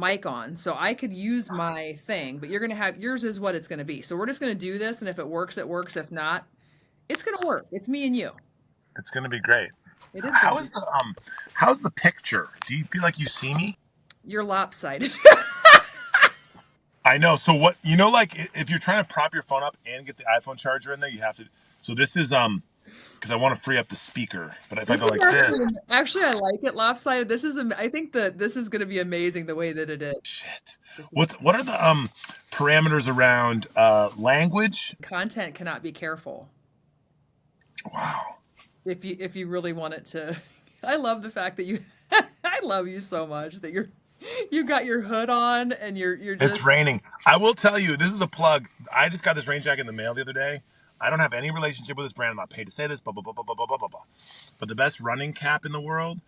mic on, so I could use my thing, but you're gonna have yours is what it's gonna be. So we're just gonna do this, and if it works, it works. If not, it's gonna work. It's me and you. It's gonna be great. It is gonna How be. is the how's the picture? Do you feel like you see me? You're lopsided. I know. So what like if you're trying to prop your phone up and get the iPhone charger in there, you have to. So this is because I want to free up the speaker, but if I This go is like this, actually I like it lopsided. This is I think that this is gonna be amazing the way that it is. shit. This is What are the parameters around language? content cannot be careful Wow. if you really want it to. I love the fact that you. I love you so much that you got your hood on and you're It's just raining. I will tell you, this is a plug. I just got this rain jacket in the mail the other day. I don't have any relationship with this brand. I'm not paid to say this, blah, blah, blah, blah, blah, blah, blah, blah, blah. But the best running cap in the world,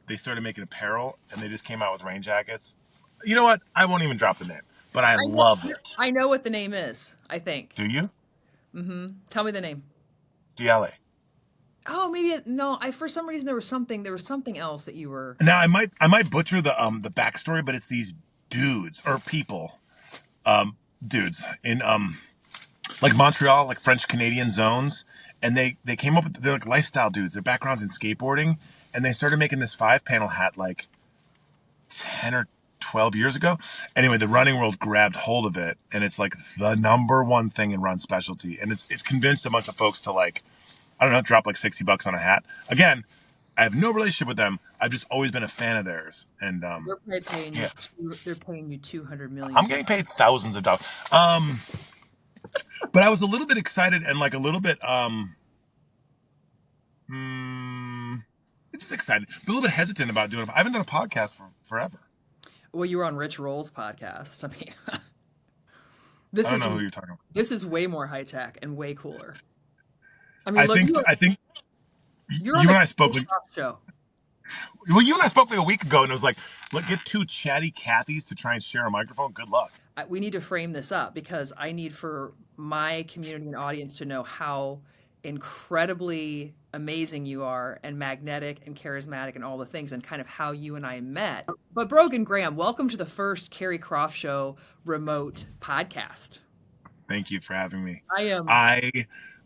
they started making apparel, and they just came out with rain jackets. You know what? I won't even drop the name, but I I know love it. I know what the name is, I think. Do you? Tell me the name. DLA. Oh, maybe no. I for some reason there was something else that you were. Now I might butcher the backstory, but it's these dudes or people, dudes in like Montreal, like French Canadian zones, and they came up with they're like lifestyle dudes. Their backgrounds in skateboarding, and they started making this 5-panel hat like 10 or 12 years ago. Anyway, the running world grabbed hold of it, and it's like the number one thing in run specialty, and it's convinced a bunch of folks to like, I don't know, drop like $60 on a hat. Again, I have no relationship with them. I've just always been a fan of theirs, and They're paying you. yeah, They're paying you 200 million. I'm getting paid thousands of dollars. But I was a little bit excited and like a little bit just excited, but a little bit hesitant about doing it. I haven't done a podcast for forever. Well, you were on Rich Roll's podcast. I mean, I this don't is know who you're talking about. this is way more high tech and way cooler. I mean, look, I think you're you on and the I spoke like show. well, you and I spoke like a week ago, and it was like, look, get two chatty Cathys to try and share a microphone. Good luck. We need to frame this up because I need for my community and audience to know how incredibly amazing you are and magnetic and charismatic and all the things and kind of how you and I met. But Brogan Graham, welcome to the first Carrie Croft Show remote podcast. Thank you for having me. I am I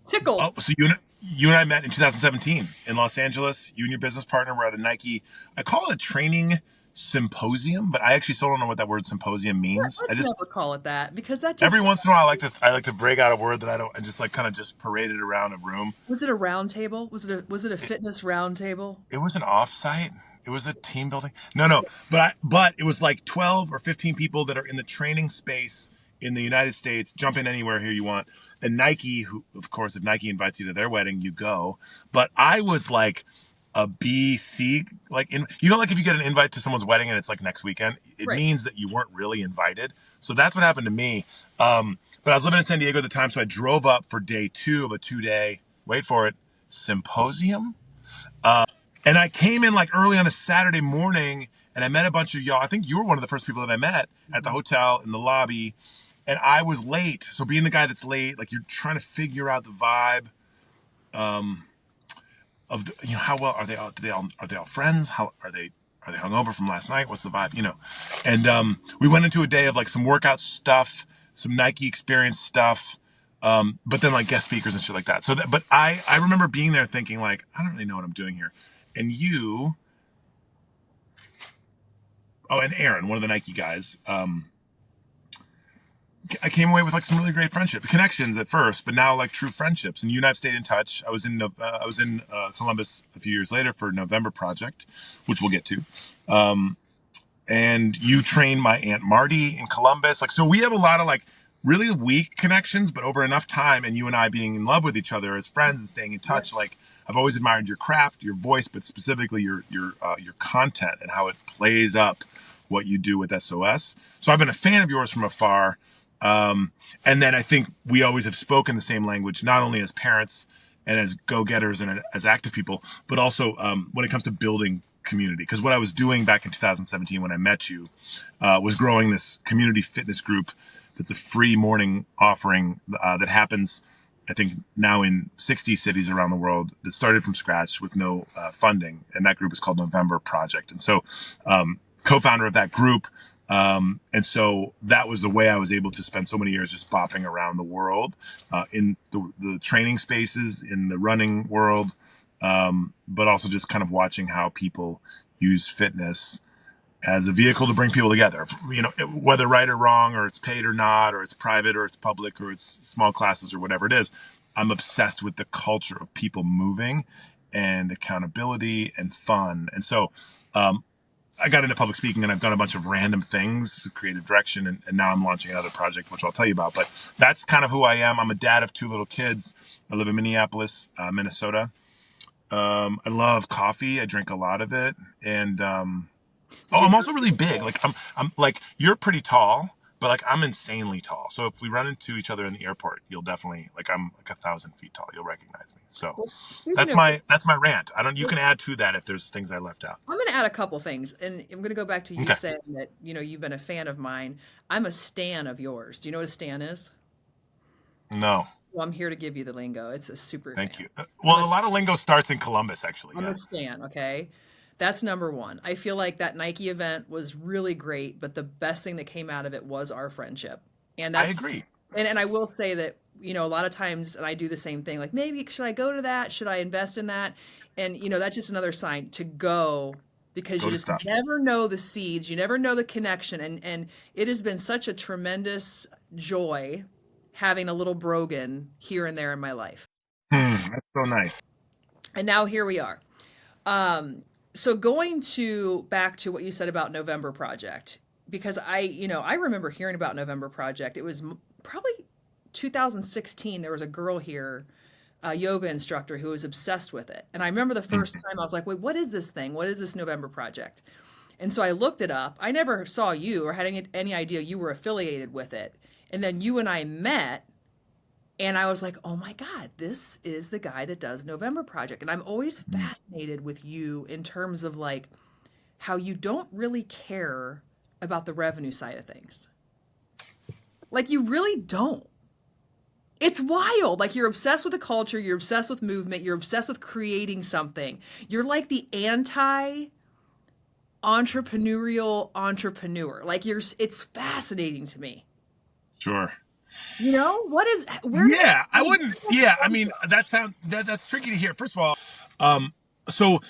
tickled. Oh, so you and I met in 2017 in Los Angeles. You and your business partner were at a Nike. I call it a training symposium, but I actually still don't know what that word symposium means. Let's never call it that because that just Every once in a while I like to break out a word that I don't and just like kind of just parade it around a room. was it a round table? Was it a fitness round table? It was an offsite. It was a team building. No, but it was like 12 or 15 people that are in the training space in the United States. Jump in anywhere here you want. And Nike, who of course, if Nike invites you to their wedding, you go. But I was like a BC, like like if you get an invite to someone's wedding and it's like next weekend, it Right. means that you weren't really invited. So that's what happened to me. But I was living in San Diego at the time, so I drove up for day 2 of a 2-day, wait for it, symposium. And I came in like early on a Saturday morning, and I met a bunch of y'all. I think you were one of the first people that I met at the hotel in the lobby, and I was late. So being the guy that's late, like you're trying to figure out the vibe of the, how well are they all? Are they all friends? How are they hungover from last night? What's the vibe? And we went into a day of like some workout stuff, some Nike experience stuff, but then like guest speakers and shit like that. But I remember being there thinking like, I don't really know what I'm doing here. And and Aaron, one of the Nike guys, I came away with like some really great friendship connections at first, but now like true friendships. And you and I've stayed in touch. I was in Columbus a few years later for November Project, which we'll get to. And you trained my Aunt Marty in Columbus. Like, so we have a lot of like really weak connections, but over enough time and you and I being in love with each other as friends and staying in touch, like I've always admired your craft, your voice, but specifically your content and how it plays up what you do with SOS. So I've been a fan of yours from afar. And then I think we always have spoken the same language, not only as parents and as go-getters and as active people, but also when it comes to building community. Because what I was doing back in 2017 when I met you was growing this community fitness group that's a free morning offering that happens, I think, now in 60 cities around the world that started from scratch with no funding. And that group is called November Project. And so co-founder of that group. And so that was the way I was able to spend so many years just bopping around the world, in the training spaces, in the running world, but also just kind of watching how people use fitness as a vehicle to bring people together, whether right or wrong, or it's paid or not, or it's private or it's public, or it's small classes or whatever it is. I'm obsessed with the culture of people moving and accountability and fun. And so, I got into public speaking, and I've done a bunch of random things, creative direction, and now I'm launching another project, which I'll tell you about. But that's kind of who I am. I'm a dad of 2 little kids. I live in Minneapolis, Minnesota. I love coffee. I drink a lot of it. And I'm also really big. Like I'm like, you're pretty tall, but like I'm insanely tall. So if we run into each other in the airport, you'll definitely, like, I'm like 1,000 feet tall. You'll recognize me. So Well, speaking that's of, my rant. You can add to that if there's things I left out. I'm going to add a couple things, and I'm going to go back to you Okay. saying that you've been a fan of mine. I'm a stan of yours. Do you know what a stan is? No. Well, I'm here to give you the lingo. It's a super Thank fan. you. I'm Well, a a lot of lingo starts in Columbus, actually. I'm Yeah, a stan. Okay, that's number one. I feel like that Nike event was really great, but the best thing that came out of it was our friendship, and I that's agree. and I will say that a lot of times, and I do the same thing. Like, maybe should I go to that? Should I invest in that? And that's just another sign to go, because Go you to just stuff. never know the seeds, you never know the connection, and it has been such a tremendous joy having a little Brogan here and there in my life. That's so nice. And now here we are. So going to back to what you said about November Project, because I remember hearing about November Project. It was probably 2016. There was a girl here, a yoga instructor, who was obsessed with it. And I remember the first Mm. time I was like, wait, what is this thing? What is this November Project? And so I looked it up. I never saw you or had any idea you were affiliated with it. And then you and I met, and I was like, oh my God, this is the guy that does November Project. And I'm always fascinated with you in terms of like how you don't really care about the revenue side of things. Like, you really don't. It's wild. Like, you're obsessed with the culture, you're obsessed with movement, you're obsessed with creating something. You're like the anti entrepreneurial entrepreneur. Like, it's fascinating to me. Sure. Where does Yeah, I wouldn't. Yeah, I mean, that's tricky to hear. First of all, so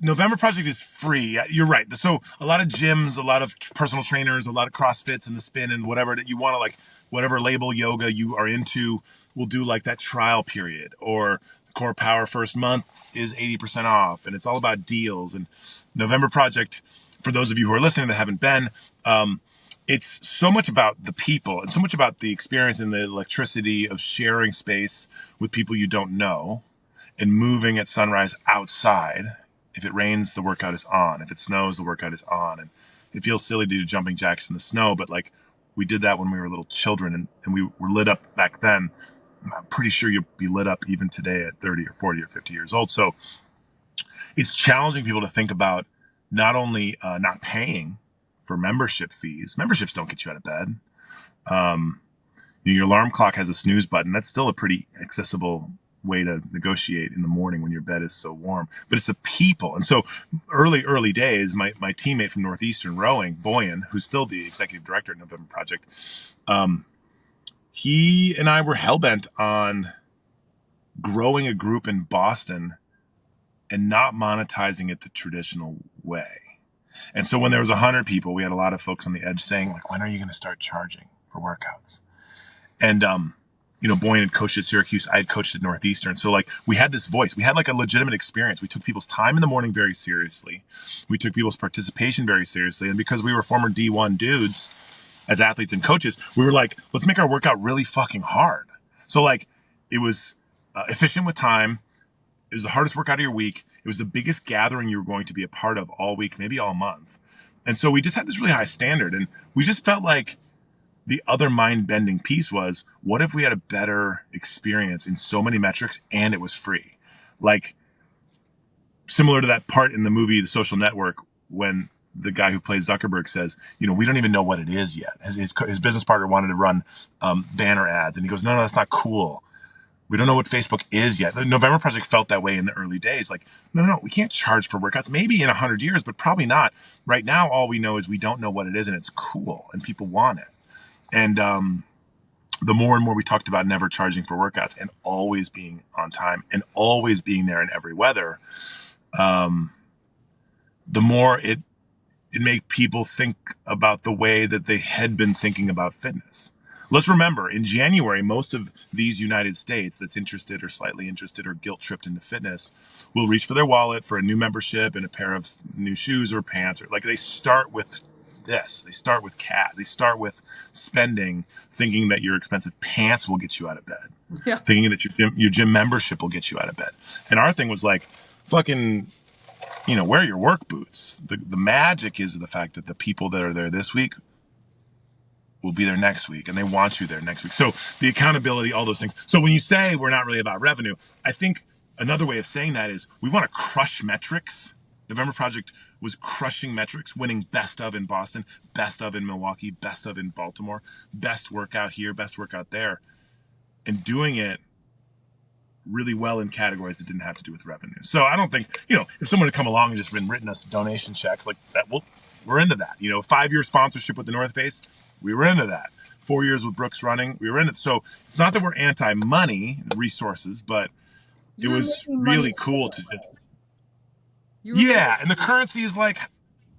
November Project is free. Yeah, you're right. So a lot of gyms, a lot of personal trainers, a lot of CrossFits and the spin and whatever that you want to, like, whatever label yoga you are into, will do like that trial period, or the Core Power first month is 80% off, and it's all about deals. And November Project, for those of you who are listening that haven't been, it's so much about the people and so much about the experience and the electricity of sharing space with people you don't know, and moving at sunrise outside. If it rains, the workout is on. If it snows, the workout is on. And it feels silly to do jumping jacks in the snow, but like, we did that when we were little children, and we were lit up back then. I'm pretty sure you'll be lit up even today at 30 or 40 or 50 years old. So it's challenging people to think about not only not paying for membership fees. Memberships don't get you out of bed. Your alarm clock has a snooze button. That's still a pretty accessible way to negotiate in the morning when your bed is so warm. But it's the people. And so early days, my teammate from Northeastern Rowing, Boyan, who's still the executive director at November Project, he and I were hellbent on growing a group in Boston and not monetizing it the traditional way. And so when there was 100 people, we had a lot of folks on the edge saying, like, when are you going to start charging for workouts? And, Boyan had coached at Syracuse. I had coached at Northeastern. So, like, we had this voice. We had, like, a legitimate experience. We took people's time in the morning very seriously. We took people's participation very seriously. And because we were former D1 dudes as athletes and coaches, we were like, let's make our workout really fucking hard. So, like, it was efficient with time. It was the hardest workout of your week. It was the biggest gathering you were going to be a part of all week, maybe all month. And so we just had this really high standard. And we just felt like the other mind-bending piece was, what if we had a better experience in so many metrics and it was free? Like, similar to that part in the movie The Social Network, when the guy who plays Zuckerberg says, we don't even know what it is yet. His business partner wanted to run banner ads. And he goes, no, that's not cool. We don't know what Facebook is yet. The November Project felt that way in the early days. Like, no, we can't charge for workouts. Maybe in 100 years, but probably not. Right now, all we know is we don't know what it is, and it's cool, and people want it. And the more and more we talked about never charging for workouts and always being on time and always being there in every weather, the more it made people think about the way that they had been thinking about fitness. Let's remember, in January, most of these United States that's interested or slightly interested or guilt-tripped into fitness will reach for their wallet for a new membership and a pair of new shoes or pants. Or like they start with this. They start with cat. They start with spending, thinking that your expensive pants will get you out of bed. Yeah. Thinking that your gym membership will get you out of bed. And our thing was like, fucking, wear your work boots. The magic is the fact that the people that are there this week will be there next week, and they want you there next week. So the accountability, all those things. So when you say we're not really about revenue, I think another way of saying that is we want to crush metrics. November Project was crushing metrics, winning best of in Boston, best of in Milwaukee, best of in Baltimore, best workout here, best workout there, and doing it really well in categories that didn't have to do with revenue. So I don't think, if someone had come along and just been written us donation checks like that, we're into that. 5-year sponsorship with the North Face, we were into that. 4 years with Brooks Running, we were into it. So it's not that we're anti-money resources, but it was really cool to just. Yeah, and the currency is like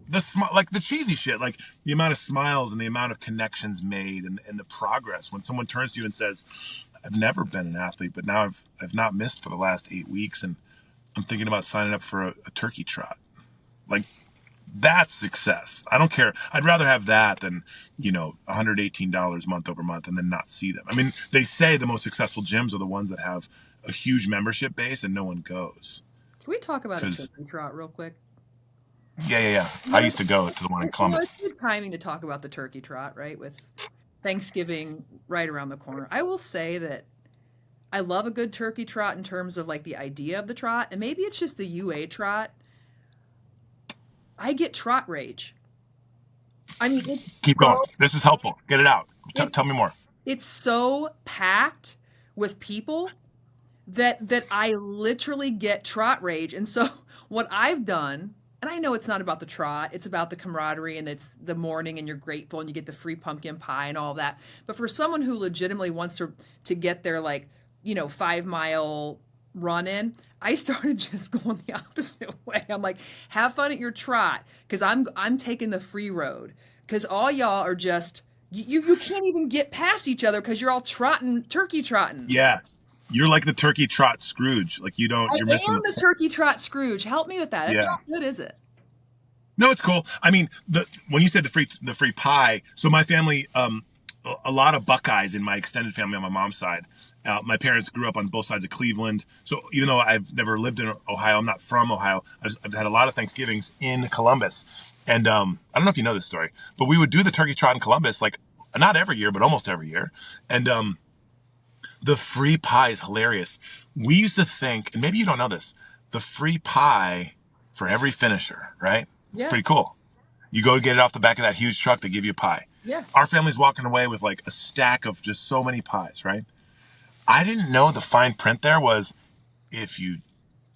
the cheesy shit, like the amount of smiles and the amount of connections made and the progress. When someone turns to you and says, I've never been an athlete, but now I've not missed for the last 8 weeks, and I'm thinking about signing up for a Turkey Trot. Like, that's success. I don't care. I'd rather have that than, $118 month over month and then not see them. I mean, they say the most successful gyms are the ones that have a huge membership base and no one goes. Can we talk about a Turkey Trot real quick? Yeah. I used to go to the one in Columbus. It's good timing to talk about the Turkey Trot, right? With Thanksgiving right around the corner. I will say that I love a good Turkey Trot in terms of like the idea of the trot, and maybe it's just the UA trot. I get trot rage. I mean, keep going. This is helpful. Get it out. Tell me more. It's so packed with people that I literally get trot rage. And so what I've done, and I know it's not about the trot, it's about the camaraderie and it's the morning and you're grateful and you get the free pumpkin pie and all that. But for someone who legitimately wants to get their 5-mile run in, I started just going the opposite way. I'm like, have fun at your trot, because I'm taking the free road, because all y'all are just you can't even get past each other because you're all turkey trotting. Yeah, you're like the Turkey Trot Scrooge. Like you're missing the Turkey Trot Scrooge. Help me with that. It's not good, is it? No, it's cool. I mean, when you said the free pie, so my family, a lot of Buckeyes in my extended family on my mom's side. My parents grew up on both sides of Cleveland. So even though I've never lived in Ohio, I'm not from Ohio, I've had a lot of Thanksgivings in Columbus. And I don't know if you know this story, but we would do the Turkey Trot in Columbus, like not every year, but almost every year. And the free pie is hilarious. We used to think, and maybe you don't know this, the free pie for every finisher, right? It's pretty cool. You go get it off the back of that huge truck, they give you a pie. Yeah. Our family's walking away with like a stack of just so many pies, right? I didn't know the fine print there was if you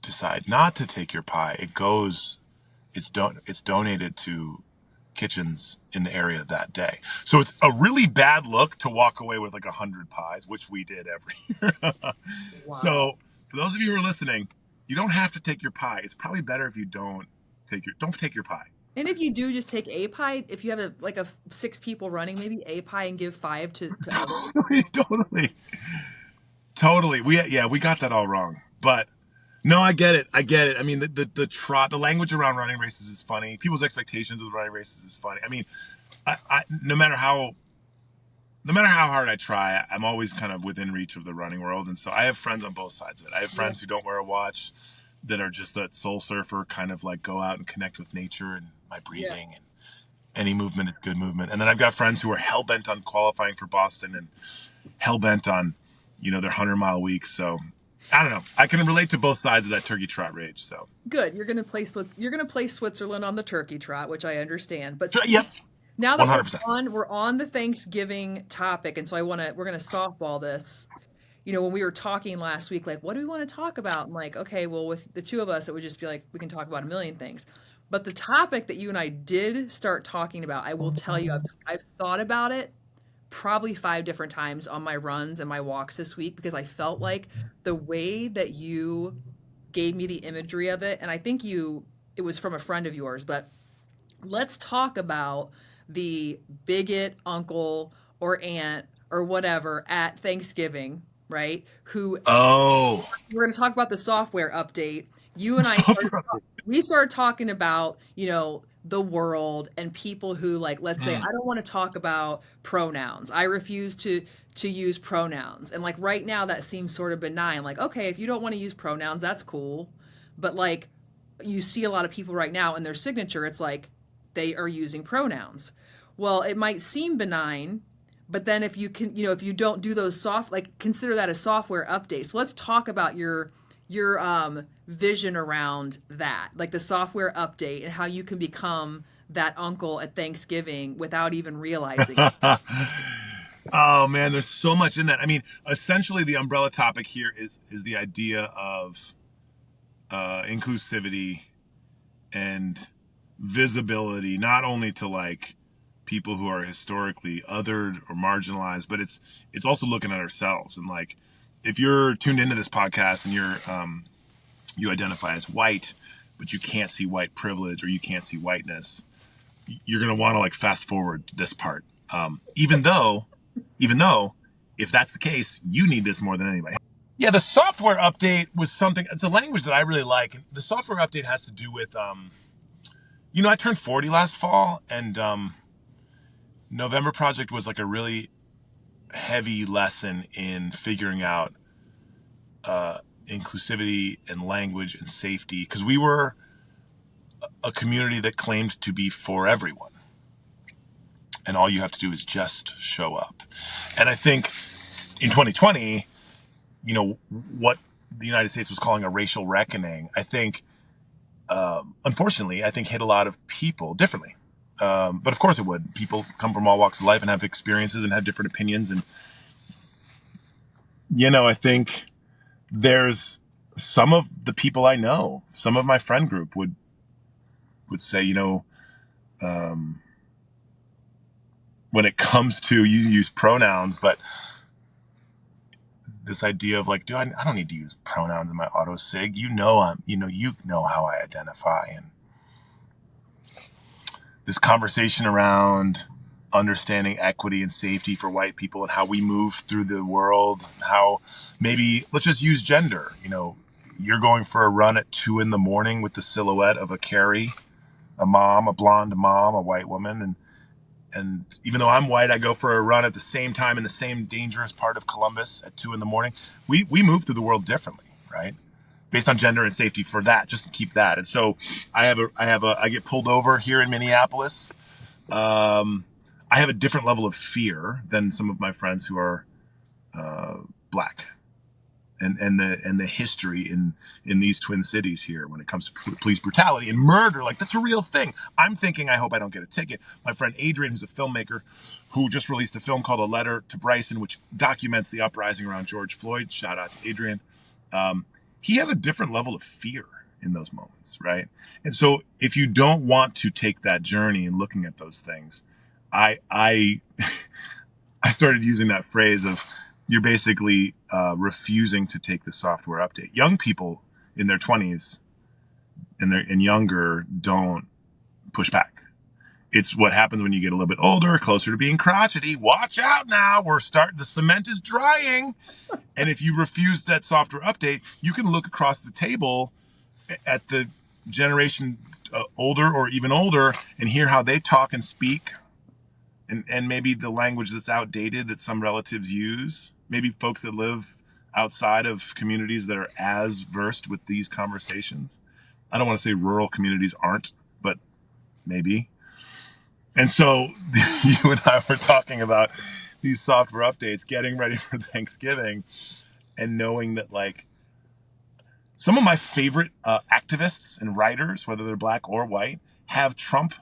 decide not to take your pie, it's donated to kitchens in the area that day. So it's a really bad look to walk away with like 100 pies, which we did every year. Wow. So for those of you who are listening, you don't have to take your pie. It's probably better if you don't take your pie. And if you do, just take a pie. If you have 6 people running, maybe a pie and give 5 to others. Totally. We got that all wrong. But no, I get it. I mean, the trot, the language around running races is funny. People's expectations of running races is funny. I mean, I no matter how hard I try, I'm always kind of within reach of the running world. And so I have friends on both sides of it. I have friends who don't wear a watch, that are just that soul surfer, kind of like go out and connect with nature and my breathing and any movement is good movement. And then I've got friends who are hell bent on qualifying for Boston and hell bent on, their 100-mile weeks. So I don't know. I can relate to both sides of that Turkey Trot rage. So good. You're gonna play Switzerland on the Turkey Trot, which I understand. But yep. Now that we're on the Thanksgiving topic, and so we're gonna softball this. when we were talking last week, like, what do we want to talk about? I'm like, okay, well, with the two of us, it would just be like, we can talk about a million things. But the topic that you and I did start talking about, I will tell you, I've thought about it probably 5 different times on my runs and my walks this week because I felt like the way that you gave me the imagery of it, and I think it was from a friend of yours, but let's talk about the bigot uncle or aunt or whatever at Thanksgiving, right? Who Oh, we're going to talk about the software update. You and I software update. we started talking about, the world and people who, like, let's say Mm. I don't want to talk about pronouns. I refuse to use pronouns. And like right now that seems sort of benign. Like, okay, if you don't want to use pronouns, that's cool. But like you see a lot of people right now in their signature, it's like they are using pronouns. Well, it might seem benign, but then if you can, if you don't do those like consider that a software update. So let's talk about your vision around that, like the software update and how you can become that uncle at Thanksgiving without even realizing it. Oh man, there's so much in that. I mean, essentially, the umbrella topic here is the idea of inclusivity and visibility, not only to like people who are historically othered or marginalized, but it's also looking at ourselves. And like, if you're tuned into this podcast and you identify as white, but you can't see white privilege or you can't see whiteness, you're gonna want to like fast forward to this part. Even though, if that's the case, you need this more than anybody. Yeah, the software update was something. It's a language that I really like. The software update has to do with, I turned 40 last fall, and November Project was like a really heavy lesson in figuring out inclusivity and language and safety because we were a community that claimed to be for everyone. And all you have to do is just show up. And I think in 2020, what the United States was calling a racial reckoning, I think, unfortunately, I think hit a lot of people differently. But of course it would. People come from all walks of life and have experiences and have different opinions. And, I think there's some of the people I know, some of my friend group would say, um, when it comes to, you use pronouns, but this idea of like, I don't need to use pronouns in my auto sig. You know how I identify. And this conversation around understanding equity and safety for white people and how we move through the world, how maybe let's just use gender. You're going for a run at 2 a.m. with the silhouette of a Carrie, a mom, a blonde mom, a white woman, and even though I'm white, I go for a run at the same time in the same dangerous part of Columbus at 2 a.m. We move through the world differently, right? Based on gender and safety for that, just to keep that. And so I get pulled over here in Minneapolis. I have a different level of fear than some of my friends who are black. And the history in these twin cities here when it comes to police brutality and murder, like that's a real thing. I'm thinking, I hope I don't get a ticket. My friend Adrian, who's a filmmaker, who just released a film called A Letter to Bryson, which documents the uprising around George Floyd. Shout out to Adrian. He has a different level of fear in those moments, right? And so if you don't want to take that journey and looking at those things, I I started using that phrase of, you're basically refusing to take the software update. Young people in their 20s and younger don't push back. It's what happens when you get a little bit older, closer to being crotchety. Watch out now. The cement is drying. And if you refuse that software update, you can look across the table at the generation older or even older and hear how they talk and speak. And maybe the language that's outdated that some relatives use, maybe folks that live outside of communities that are as versed with these conversations. I don't want to say rural communities aren't, but maybe. And so you and I were talking about these software updates, getting ready for Thanksgiving, and knowing that like some of my favorite activists and writers, whether they're black or white, have Trump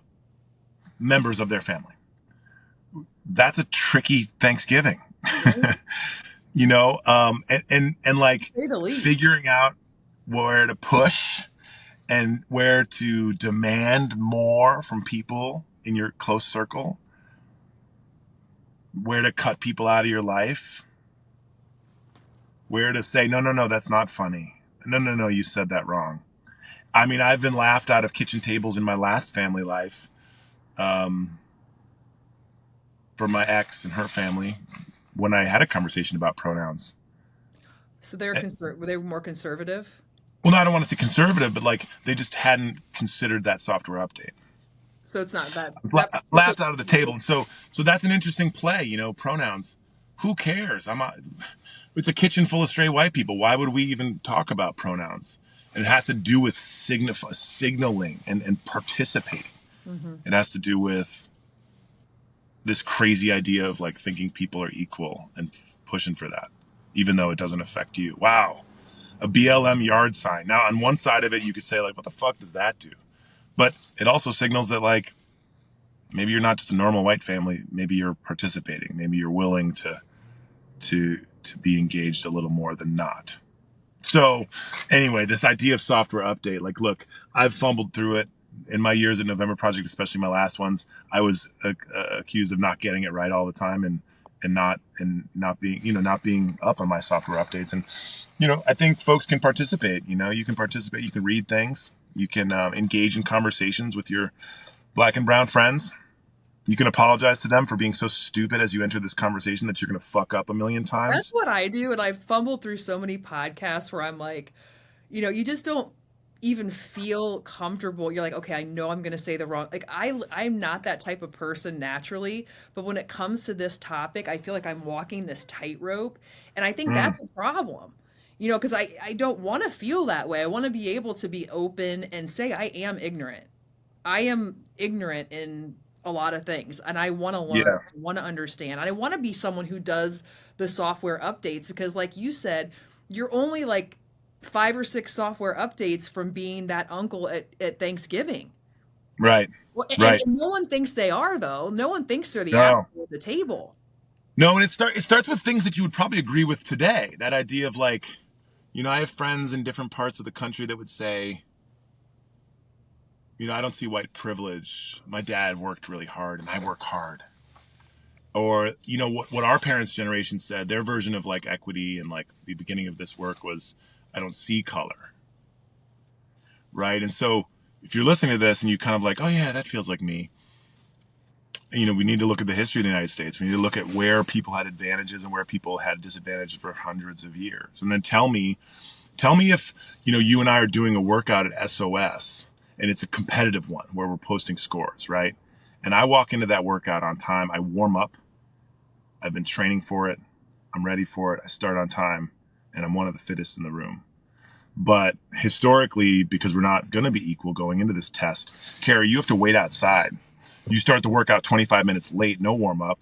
members of their family. That's a tricky Thanksgiving. and To like say the least. figuring out where to push and where to demand more from people in your close circle, where to cut people out of your life, where to say, no, no, no, that's not funny. No, no, no, you said that wrong. I mean, I've been laughed out of kitchen tables in my last family life, um, for my ex and her family when I had a conversation about pronouns. So they're were they more conservative? Well, no, I don't want to say conservative, but like they just hadn't considered that software update. So it's not that particular. Laughed out of the table. And so that's an interesting play, pronouns. Who cares? It's a kitchen full of stray white people. Why would we even talk about pronouns? And it has to do with signaling and participating. Mm-hmm. It has to do with this crazy idea of like thinking people are equal and pushing for that, even though it doesn't affect you. Wow. A BLM yard sign. Now, on one side of it, you could say like, what the fuck does that do? But it also signals that like, maybe you're not just a normal white family. Maybe you're participating. Maybe you're willing to be engaged a little more than not. So anyway, this idea of software update, like, look, I've fumbled through it in my years at November Project, especially my last ones. I was accused of not getting it right all the time and not being up on my software updates. And I think folks can participate. You can participate. You can read things. You can engage in conversations with your Black and brown friends. You can apologize to them for being so stupid as you enter this conversation that you're going to fuck up a million That's times. what I do, and I've fumbled through so many podcasts where I'm like, you just don't even feel comfortable. You're like, okay, I know I'm going to say the wrong. Like I'm not that type of person naturally, but when it comes to this topic, I feel like I'm walking this tightrope, and I think Mm, that's a problem. Because I don't want to feel that way. I want to be able to be open and say I am ignorant. I am ignorant in a lot of things, and I want to learn, yeah, I want to understand, and I want to be someone who does the software updates because, like you said, you're only like 5 or 6 software updates from being that uncle at Thanksgiving. right, Well, right. and no one thinks they are, though. No one thinks they're the No, asshole at the table. no, and it starts with things that you would probably agree with today. That idea of like, I have friends in different parts of the country that would say, I don't see white privilege. My dad worked really hard, and I work hard. Or what our parents' generation said, their version of like equity and like the beginning of this work was, I don't see color, right? And so if you're listening to this and you kind of like, oh yeah, that feels like me, we need to look at the history of the United States. We need to look at where people had advantages and where people had disadvantages for hundreds of years. And then tell me if, you and I are doing a workout at SOS and it's a competitive one where we're posting scores, right? And I walk into that workout on time. I warm up. I've been training for it. I'm ready for it. I start on time and I'm one of the fittest in the room. But historically, because we're not going to be equal going into this test, Carrie, you have to wait outside. You start the workout 25 minutes late, no warm up,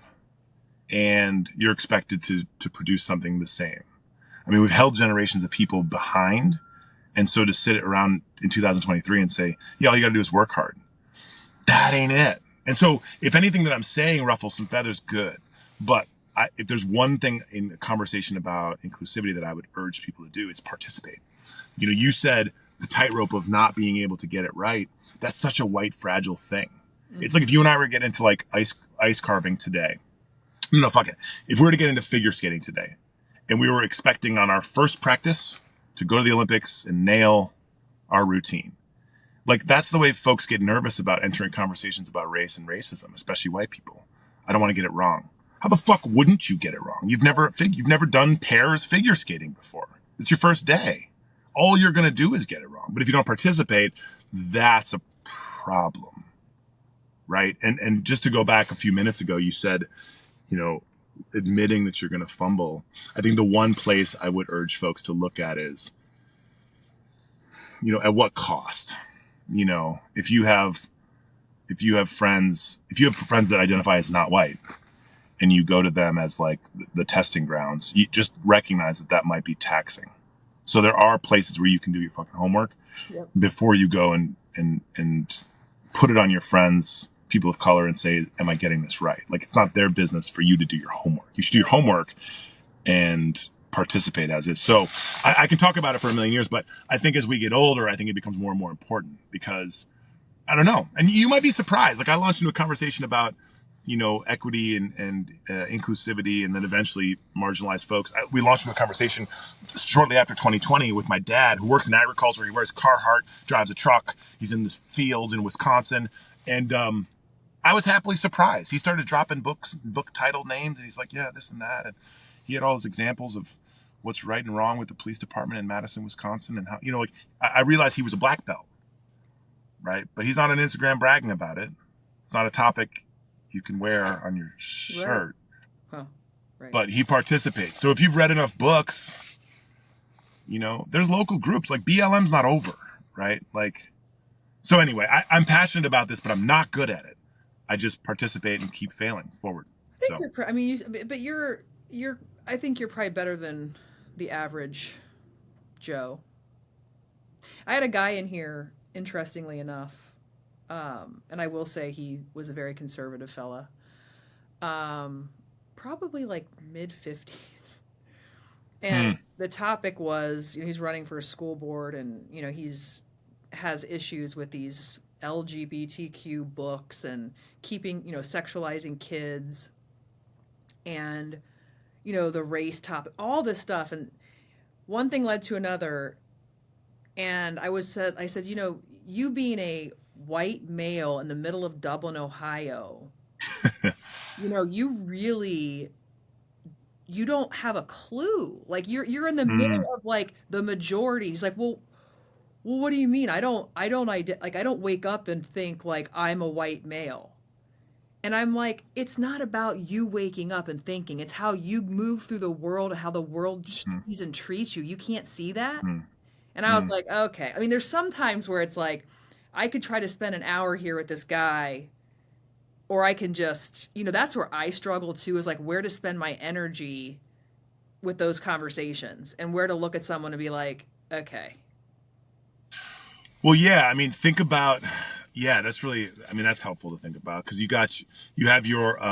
and you're expected to produce something the same. I mean, we've held generations of people behind. And so to sit around in 2023 and say, yeah, all you got to do is work hard. That ain't it. And so if anything that I'm saying ruffles some feathers, good. But if there's one thing in a conversation about inclusivity that I would urge people to do, it's participate. You said the tightrope of not being able to get it right. That's such a white, fragile thing. It's like Hmm. if you and I were to get into like ice carving today. No, fuck it. If we were to get into figure skating today and we were expecting on our first practice to go to the Olympics and nail our routine, like that's the way folks get nervous about entering conversations about race and racism, especially white people. I don't want to get it wrong. How the fuck wouldn't you get it wrong? You've never done pairs figure skating before. It's your first day. All you're going to do is get it wrong. But if you don't participate, that's a problem, right? And just to go back a few minutes ago, you said, admitting that you're going to fumble. I think the one place I would urge folks to look at is, at what cost? If you have friends that identify as not white and you go to them as like the testing grounds, you just recognize that might be taxing. So there are places where you can do your fucking homework Yep. before you go and put it on your friends, people of color, and say, am I getting this right? Like, it's not their business for you to do your homework. You should do your homework and participate as is. So I can talk about it for a million years, but I think as we get older, I think it becomes more and more important because I don't know. And you might be surprised. Like I launched into a conversation about, equity and inclusivity, and then eventually marginalized folks. We launched into a conversation shortly after 2020 with my dad, who works in agriculture. He wears Carhartt, drives a truck. He's in the fields in Wisconsin. And I was happily surprised. He started dropping book title names, and he's like, yeah, this and that. And he had all his examples of what's right and wrong with the police department in Madison, Wisconsin. And how, like I realized he was a black belt, right? But he's not on Instagram bragging about it. It's not a topic you can wear on your shirt. Right. Huh. Right. But he participates. So if you've read enough books, there's local groups. Like BLM's not over, right? Like, so anyway, I'm passionate about this, but I'm not good at it. I just participate and keep failing forward. I think you're I think you're probably better than the average Joe. I had a guy in here, interestingly enough, and I will say he was a very conservative fella, probably like mid-50s. And the topic was, he's running for a school board, and has issues with these LGBTQ books and keeping, sexualizing kids, and the race topic, all this stuff. And one thing led to another, and I said, you being a white male in the middle of Dublin, Ohio, you don't have a clue. Like you're in the middle of like the majority. He's like, well, what do you mean? I don't wake up and think like I'm a white male. And I'm like, it's not about you waking up and thinking. It's how you move through the world and how the world sees and treats you. You can't see that. And I was like, okay. I mean, there's some times where it's like, I could try to spend an hour here with this guy, or I can just, that's where I struggle too, is like where to spend my energy with those conversations and where to look at someone and be like, okay. Well, yeah, I mean, think about, that's really, that's helpful to think about because you have your,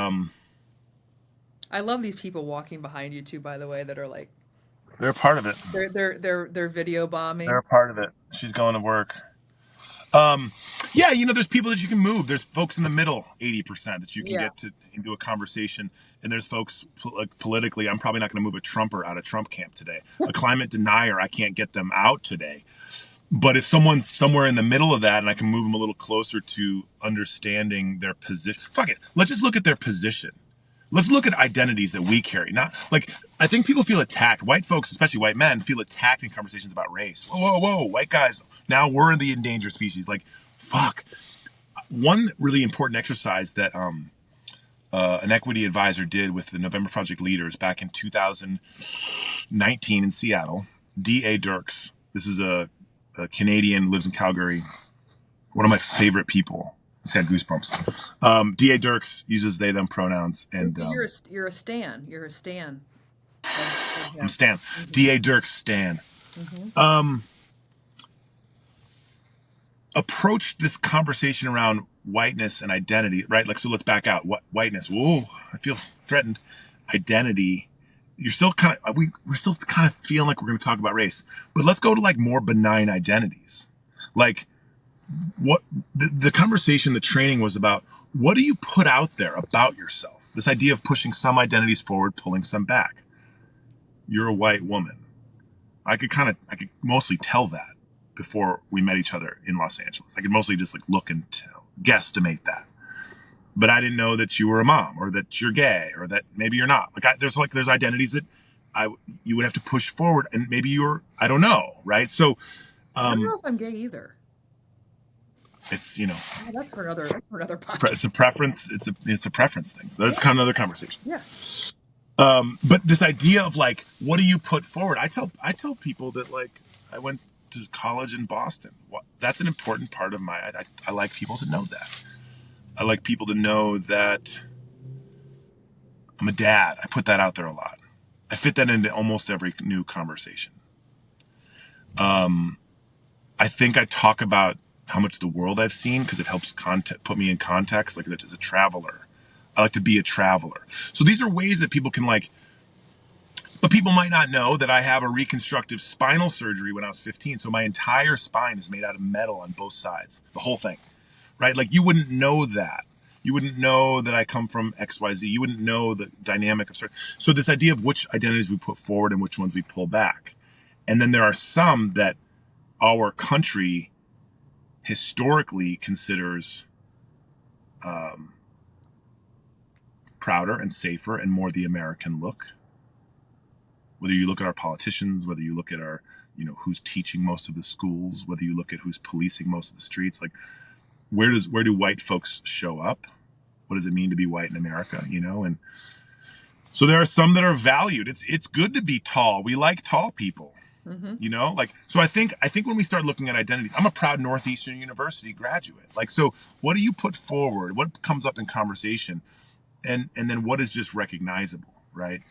I love these people walking behind you too, by the way, that are like, they're a part of it. They're video bombing. They're a part of it. She's going to work. There's people that you can move. There's folks in the middle, 80% that you can get into a conversation. And there's folks politically, I'm probably not going to move a Trumper out of Trump camp today. A climate denier, I can't get them out today. But if someone's somewhere in the middle of that and I can move them a little closer to understanding their position, fuck it. Let's just look at their position. Let's look at identities that we carry. Not like, I think people feel attacked. White folks, especially white men, feel attacked in conversations about race. Whoa, white guys. Now we're the endangered species. Like, fuck. One really important exercise that an equity advisor did with the November Project leaders back in 2019 in Seattle, D.A. Dirks. This is a Canadian, lives in Calgary. One of my favorite people. It's had goosebumps. D.A. Dirks uses they, them pronouns. And so you're a Stan. You're a Stan. I'm Stan. D.A. Dirks Stan. Approach this conversation around whiteness and identity, right? Like, so let's back out. What whiteness? Whoa, I feel threatened. Identity. You're still we're still kind of feeling like we're going to talk about race, but let's go to like more benign identities. Like what the conversation, the training was about, what do you put out there about yourself? This idea of pushing some identities forward, pulling some back. You're a white woman. I could mostly tell that before we met each other in Los Angeles. I could mostly just like look and guesstimate that. But I didn't know that you were a mom, or that you're gay, or that maybe you're not. There's identities that you would have to push forward, and maybe I don't know, right? So I don't know if I'm gay either. It's that's for another podcast. It's a preference. It's a preference thing. So that's kind of another conversation. Yeah. But this idea of like, what do you put forward? I tell people that like I went to college in Boston. That's an important part of I like people to know that. I like people to know that I'm a dad. I put that out there a lot. I fit that into almost every new conversation. I think I talk about how much of the world I've seen because it helps put me in context, like that as a traveler. I like to be a traveler. So these are ways that people can like But people might not know that I have a reconstructive spinal surgery when I was 15. So my entire spine is made out of metal on both sides, the whole thing, right? Like you wouldn't know that. You wouldn't know that I come from XYZ. You wouldn't know the dynamic of certain. So this idea of which identities we put forward and which ones we pull back. And then there are some that our country historically considers prouder and safer and more the American look. Whether you look at our politicians, whether you look at our, who's teaching most of the schools, whether you look at who's policing most of the streets, like where do white folks show up? What does it mean to be white in America? And so there are some that are valued. It's good to be tall. We like tall people. So I think when we start looking at identities, I'm a proud Northeastern University graduate. Like, so what do you put forward? What comes up in conversation? And then what is just recognizable, right?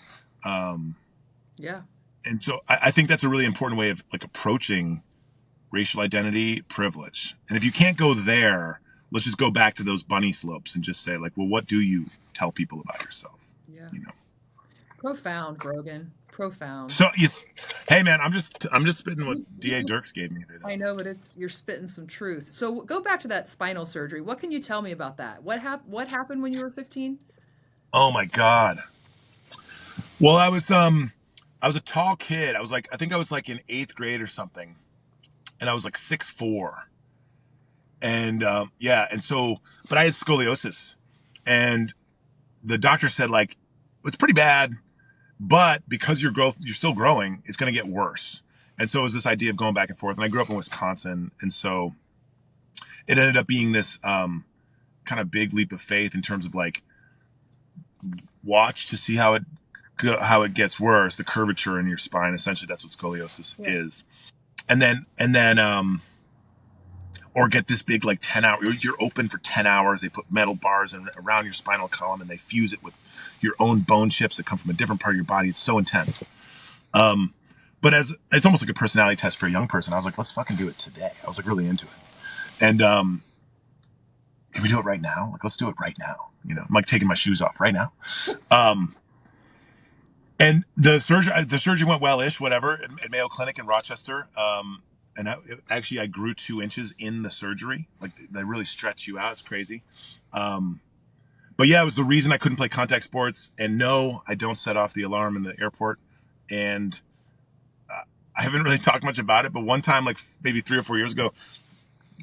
Yeah. And so I think that's a really important way of like approaching racial identity, privilege. And if you can't go there, let's just go back to those bunny slopes and just say like, well, what do you tell people about yourself? Yeah. Profound, Brogan. Profound. So hey man, I'm just spitting what DA Dirks gave me today. I know, but you're spitting some truth. So go back to that spinal surgery. What can you tell me about that? What happened when you were 15? Oh my God. Well, I was a tall kid. I think I was like in 8th grade or something. And I was like 6'4". And and so, but I had scoliosis. And the doctor said like, it's pretty bad, but because you're still growing, it's going to get worse. And so it was this idea of going back and forth. And I grew up in Wisconsin. And so it ended up being this kind of big leap of faith in terms of like, watch to see how it gets worse, the curvature in your spine. Essentially, that's what scoliosis is. And then, or get this big like 10 hour, you're open for 10 hours. They put metal bars around your spinal column and they fuse it with your own bone chips that come from a different part of your body. It's so intense. But it's almost like a personality test for a young person. I was like, let's fucking do it today. I was like really into it. And, can we do it right now? Like, let's do it right now. I'm like taking my shoes off right now. And the surgery went well-ish, whatever, at Mayo Clinic in Rochester. And I grew 2 inches in the surgery. Like they really stretch you out. It's crazy. But yeah, it was the reason I couldn't play contact sports. And no, I don't set off the alarm in the airport. And I haven't really talked much about it. But one time, like maybe 3 or 4 years ago,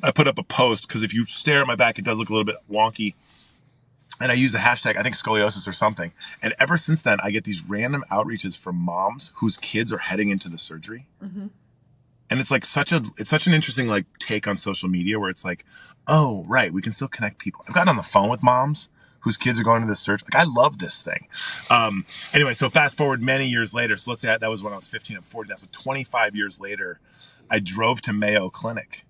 I put up a post because if you stare at my back, it does look a little bit wonky. And I use the hashtag, I think scoliosis or something. And ever since then, I get these random outreaches from moms whose kids are heading into the surgery. Mm-hmm. And it's like such an interesting like take on social media where it's like, oh, right, we can still connect people. I've gotten on the phone with moms whose kids are going to this surgery. Like, I love this thing. Anyway, so fast forward many years later. So let's say that was when I was 15 and 40 now. So 25 years later, I drove to Mayo Clinic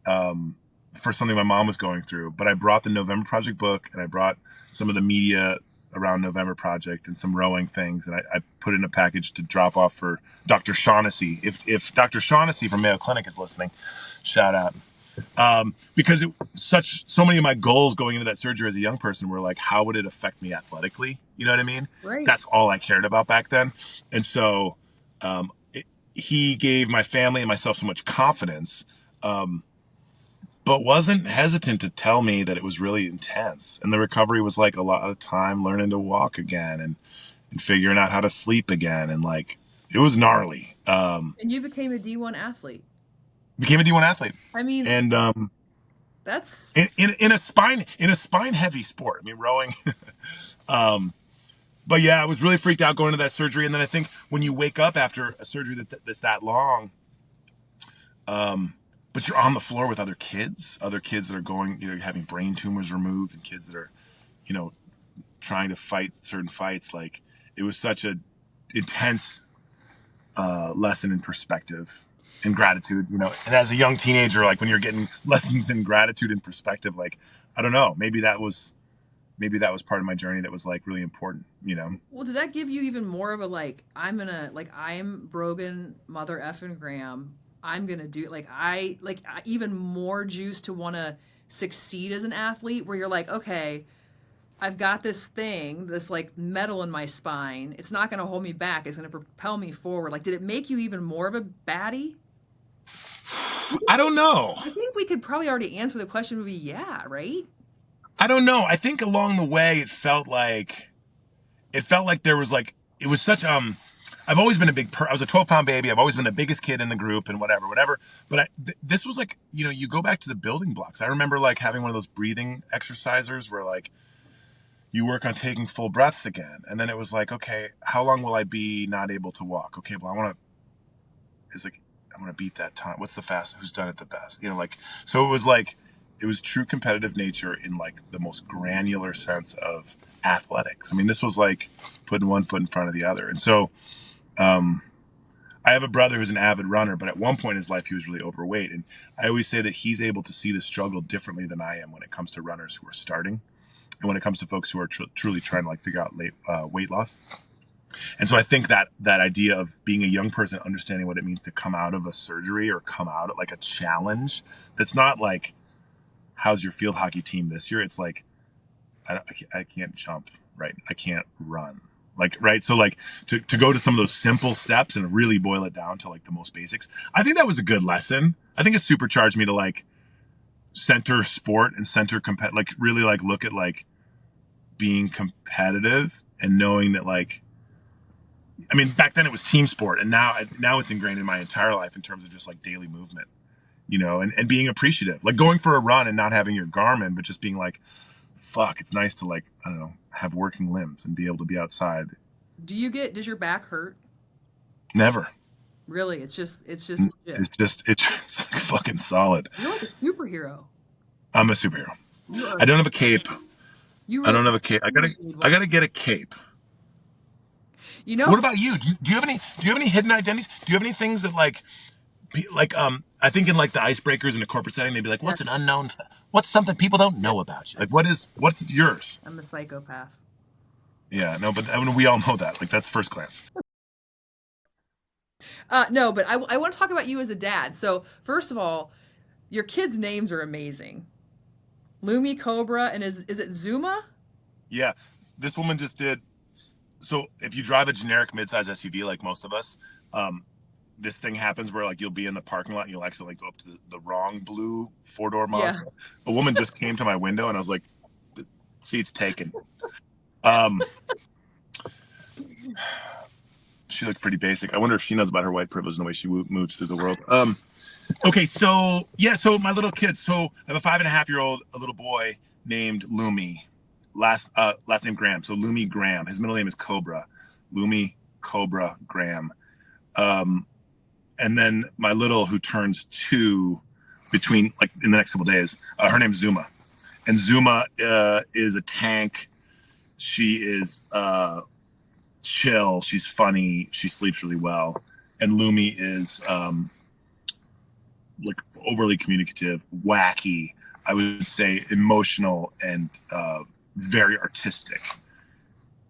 for something my mom was going through. But I brought the November Project book and I brought some of the media around November Project and some rowing things. And I put in a package to drop off for Dr. Shaughnessy. If Dr. Shaughnessy from Mayo Clinic is listening, shout out. Because so many of my goals going into that surgery as a young person were like, how would it affect me athletically? You know what I mean? Right. That's all I cared about back then. And so he gave my family and myself so much confidence, but wasn't hesitant to tell me that it was really intense. And the recovery was like a lot of time learning to walk again and figuring out how to sleep again. And like, it was gnarly. And you became a D1 athlete. Became a D1 athlete. I mean, and that's in a spine heavy sport. I mean, rowing. But yeah, I was really freaked out going to that surgery. And then I think when you wake up after a surgery that's that long, but you're on the floor with other kids that are going, having brain tumors removed and kids that are, trying to fight certain fights. Like, it was such a intense lesson in perspective and gratitude, and as a young teenager, like when you're getting lessons in gratitude and perspective, like, I don't know, maybe that was part of my journey that was like really important, Well, did that give you even more of a like, I'm Brogan, mother effing Graham, I'm gonna do even more juice to want to succeed as an athlete, where you're like, okay, I've got this thing, this like metal in my spine. It's not going to hold me back. It's going to propel me forward. Like, did it make you even more of a baddie? I don't know. I think we could probably already answer the question would be yeah, right? I don't know. I think along the way it felt like there was like it was such I've always been I was a 12-pound baby. I've always been the biggest kid in the group and whatever. But this was like, you go back to the building blocks. I remember like having one of those breathing exercisers where like you work on taking full breaths again. And then it was like, okay, how long will I be not able to walk? Okay, well, it's like, I want to beat that time. What's the fastest? Who's done it the best? Like, so it was true competitive nature in like the most granular sense of athletics. I mean, this was like putting one foot in front of the other. And so, I have a brother who's an avid runner, but at one point in his life, he was really overweight. And I always say that he's able to see the struggle differently than I am when it comes to runners who are starting and when it comes to folks who are truly trying to like figure out weight loss. And so I think that idea of being a young person, understanding what it means to come out of a surgery or come out of like a challenge, that's not like, how's your field hockey team this year? It's like, I can't jump, right? I can't run. Like, right. So like to go to some of those simple steps and really boil it down to like the most basics. I think that was a good lesson. I think it supercharged me to like center sport and center like really like look at like being competitive and knowing that like, I mean, back then it was team sport, and now it's ingrained in my entire life in terms of just like daily movement, and being appreciative, like going for a run and not having your Garmin, but just being like, fuck, it's nice to like, I don't know, have working limbs and be able to be outside. Does your back hurt? Never. Really? It's just legit. It's fucking solid. You're like a superhero. I'm a superhero. You are. I don't have a cape. You I really, don't have a cape. really need I one. gotta get a cape. You know, What about you? Do you have any hidden identities? Do you have any things that like I think in like the icebreakers in a corporate setting, they'd be like, yeah, what's an unknown what's something people don't know about you? Like what's yours? I'm a psychopath. Yeah, no, but I mean, we all know that. Like that's first glance. No, but I want to talk about you as a dad. So first of all, your kids' names are amazing. Lumi, Cobra, and is it Zuma? Yeah. This woman just did so if you drive a generic midsize SUV like most of us, this thing happens where like you'll be in the parking lot and you'll accidentally go up to the wrong blue 4-door Yeah. Mazda. A woman just came to my window and I was like, the seat's taken. Um, she looked pretty basic. I wonder if she knows about her white privilege and the way she moves through the world. Okay, so yeah, so my little kids. So I have a 5.5-year-old, a little boy named Lumi, last name Graham. So Lumi Graham. His middle name is Cobra. Lumi Cobra Graham. And then my little, who turns 2 between like in the next couple of days, her name's Zuma, and Zuma is a tank. She is chill. She's funny. She sleeps really well. And Lumi is like overly communicative, wacky. I would say emotional and very artistic.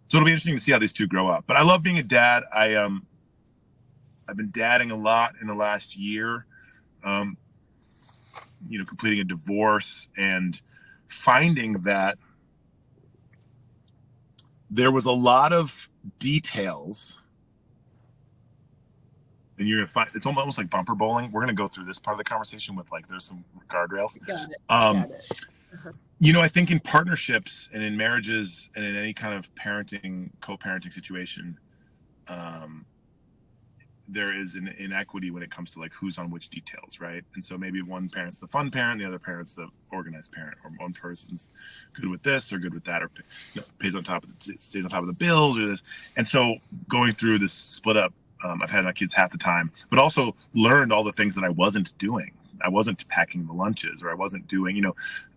So it'll be interesting to see how these two grow up. But I love being a dad. I've been dadding a lot in the last year. Completing a divorce and finding that there was a lot of details, and you're gonna find it's almost like bumper bowling. We're gonna go through this part of the conversation with like there's some guardrails. Got it. Um, Got it. Uh-huh. I think in partnerships and in marriages and in any kind of co-parenting situation, there is an inequity when it comes to like who's on which details, right? And so maybe one parent's the fun parent, the other parent's the organized parent, or one person's good with this or good with that, or stays on top of the bills or this. And so going through this split up, I've had my kids half the time, but also learned all the things that I wasn't doing. I wasn't packing the lunches, or I wasn't doing,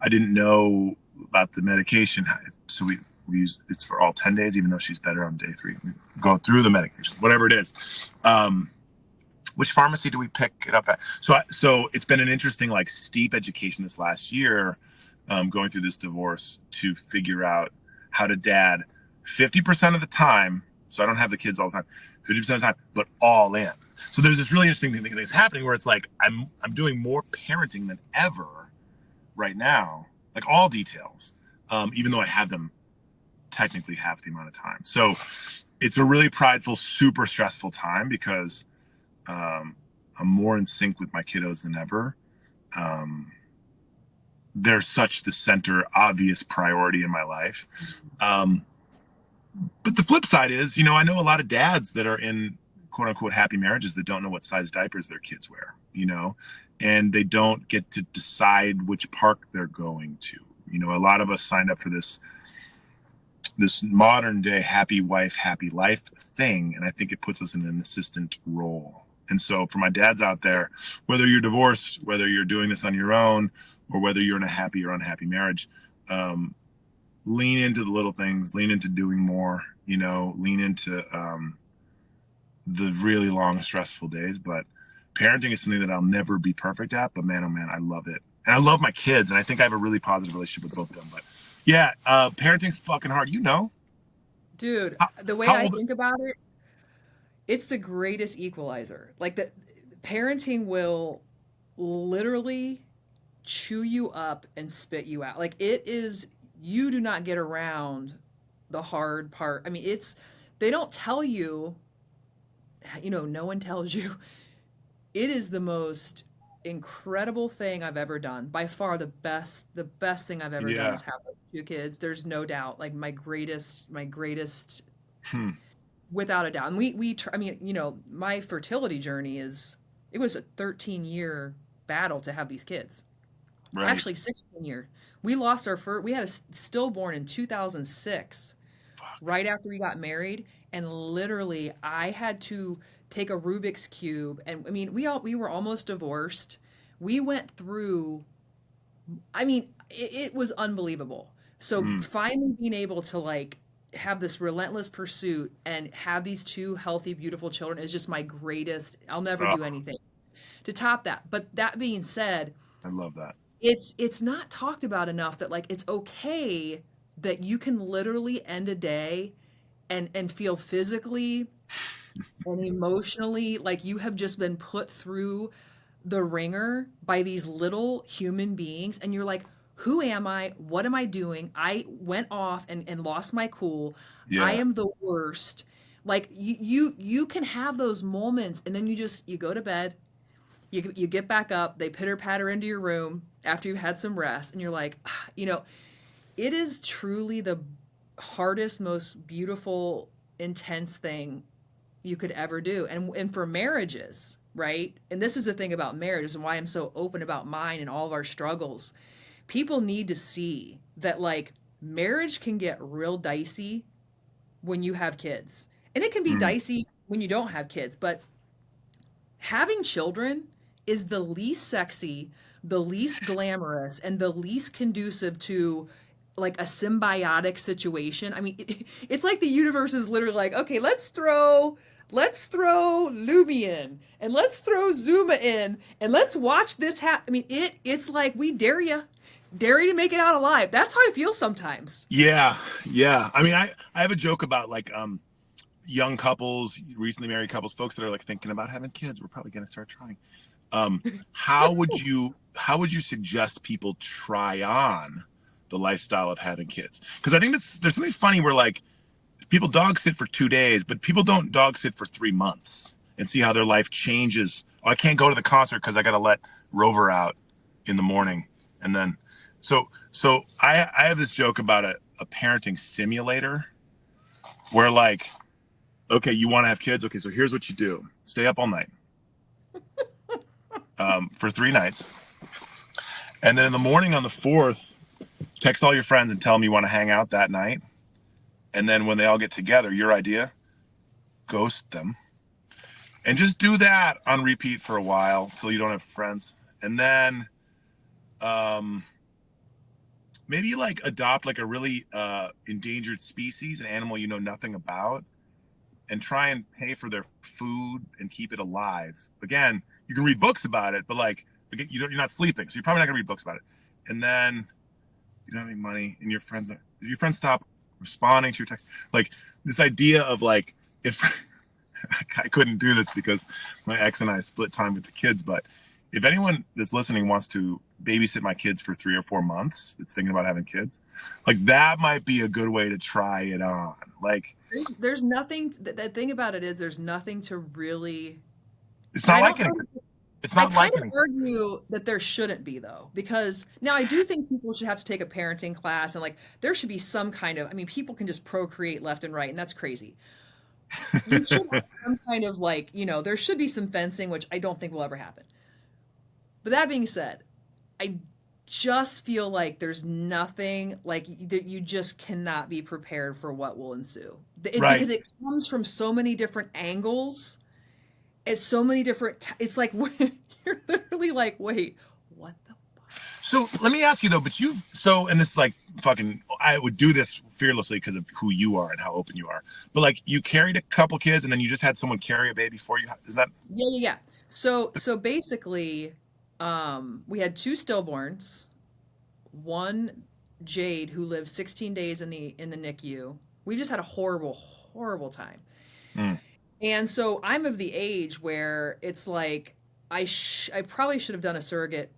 I didn't know about the medication. So we use it's for all 10 days, even though she's better on day 3. We go through the medication, whatever it is. Which pharmacy do we pick it up at? So it's been an interesting, like, steep education this last year, going through this divorce to figure out how to dad 50% of the time. So I don't have the kids all the time, 50% of the time, but all in. So there's this really interesting thing that's happening where it's like I'm doing more parenting than ever right now, like all details, even though I have them technically half the amount of time. So it's a really prideful, super stressful time because I'm more in sync with my kiddos than ever. They're such the center, obvious priority in my life. But the flip side is, I know a lot of dads that are in quote unquote happy marriages that don't know what size diapers their kids wear, and they don't get to decide which park they're going to. A lot of us signed up for this modern day happy wife, happy life thing. And I think it puts us in an assistant role. And so for my dads out there, whether you're divorced, whether you're doing this on your own, or whether you're in a happy or unhappy marriage, lean into the little things, lean into doing more, lean into the really long, stressful days. But parenting is something that I'll never be perfect at, but man, oh man, I love it. And I love my kids, and I think I have a really positive relationship with both of them. But yeah, parenting's fucking hard, Dude, How, the way how I old? think about it, it's the greatest equalizer. Like the parenting will literally chew you up and spit you out. Like it is, you do not get around the hard part. I mean, they don't tell you, no one tells you. It is the most incredible thing I've ever done. By far the best thing I've ever done Yeah. is have those two kids. There's no doubt. Like my greatest Hmm. without a doubt. And I mean, my fertility journey it was a 13-year battle to have these kids. Right. Actually, 16-year. We had a stillborn in 2006, Fuck. right after we got married, and literally I had to take a Rubik's cube, and I mean, we were almost divorced. We went through, I mean, it was unbelievable. So Hmm. finally being able to like have this relentless pursuit and have these two healthy, beautiful children is just my greatest. I'll never do Oh, anything to top that. But that being said, I love that. it's not talked about enough that like it's okay that you can literally end a day and feel physically and emotionally like you have just been put through the ringer by these little human beings, and you're like, who am I? What am I doing? I went off and lost my cool. I Yeah. am the worst. Like you can have those moments, and then you go to bed, you get back up, they pitter patter into your room after you had some rest, and you're like, it is truly the hardest, most beautiful, intense thing you could ever do. And for marriages, right? And this is the thing about marriages and why I'm so open about mine and all of our struggles. People need to see that like marriage can get real dicey when you have kids. And it can be Hmm. dicey when you don't have kids, but having children is the least sexy, the least glamorous, and the least conducive to like a symbiotic situation. I mean, it's like the universe is literally like, okay, let's throw Lumi in and let's throw Zuma in and let's watch this happen. I mean, it's like we dare you to make it out alive. That's how I feel sometimes. Yeah. Yeah. I mean, I have a joke about like young couples, recently married couples, folks that are like thinking about having kids. We're probably gonna start trying. Um, how would you suggest people try on the lifestyle of having kids? Because I think there's something funny where like people dog sit for 2 days, but people don't dog sit for 3 months and see how their life changes. Oh, I can't go to the concert because I got to let Rover out in the morning, and then so I have this joke about a parenting simulator where like, okay, you want to have kids, okay, so here's what you do: stay up all night for 3 nights, and then in the morning on the fourth, text all your friends and tell them you want to hang out that night, and then when they all get together, your idea, ghost them and just do that on repeat for a while till you don't have friends, and then um, maybe like adopt like a really endangered species, an animal you know nothing about, and try and pay for their food and keep it alive. Again, you can read books about it, but like again, you're not sleeping, so you're probably not gonna read books about it. And then you don't have any money, and your friends stop responding to your text. Like this idea of like if I couldn't do this because my ex and I split time with the kids, but if anyone that's listening wants to babysit my kids for 3 or 4 months that's thinking about having kids, like that might be a good way to try it on. Like There's nothing, the thing about it is there's nothing to really, it's and not I like don't anything. know. It's I not kind like of anything. argue that there shouldn't be though, because now I do think people should have to take a parenting class and like there should be some kind of, I mean, people can just procreate left and right, and that's crazy. You should have some kind of like, there should be some fencing, which I don't think will ever happen. But that being said, I just feel like there's nothing like that you just cannot be prepared for what will ensue. Right. Because it comes from so many different angles. It's so many different, it's like you're literally like, wait, what the So let me ask you though, but and this is like fucking, I would do this fearlessly because of who you are and how open you are. But like you carried a couple kids and then you just had someone carry a baby for you. Is that Yeah, yeah, yeah. So basically, we had two stillborns, one Jade who lived 16 days in the NICU. We just had a horrible, horrible time. mm, And so I'm of the age where it's like I probably should have done a surrogate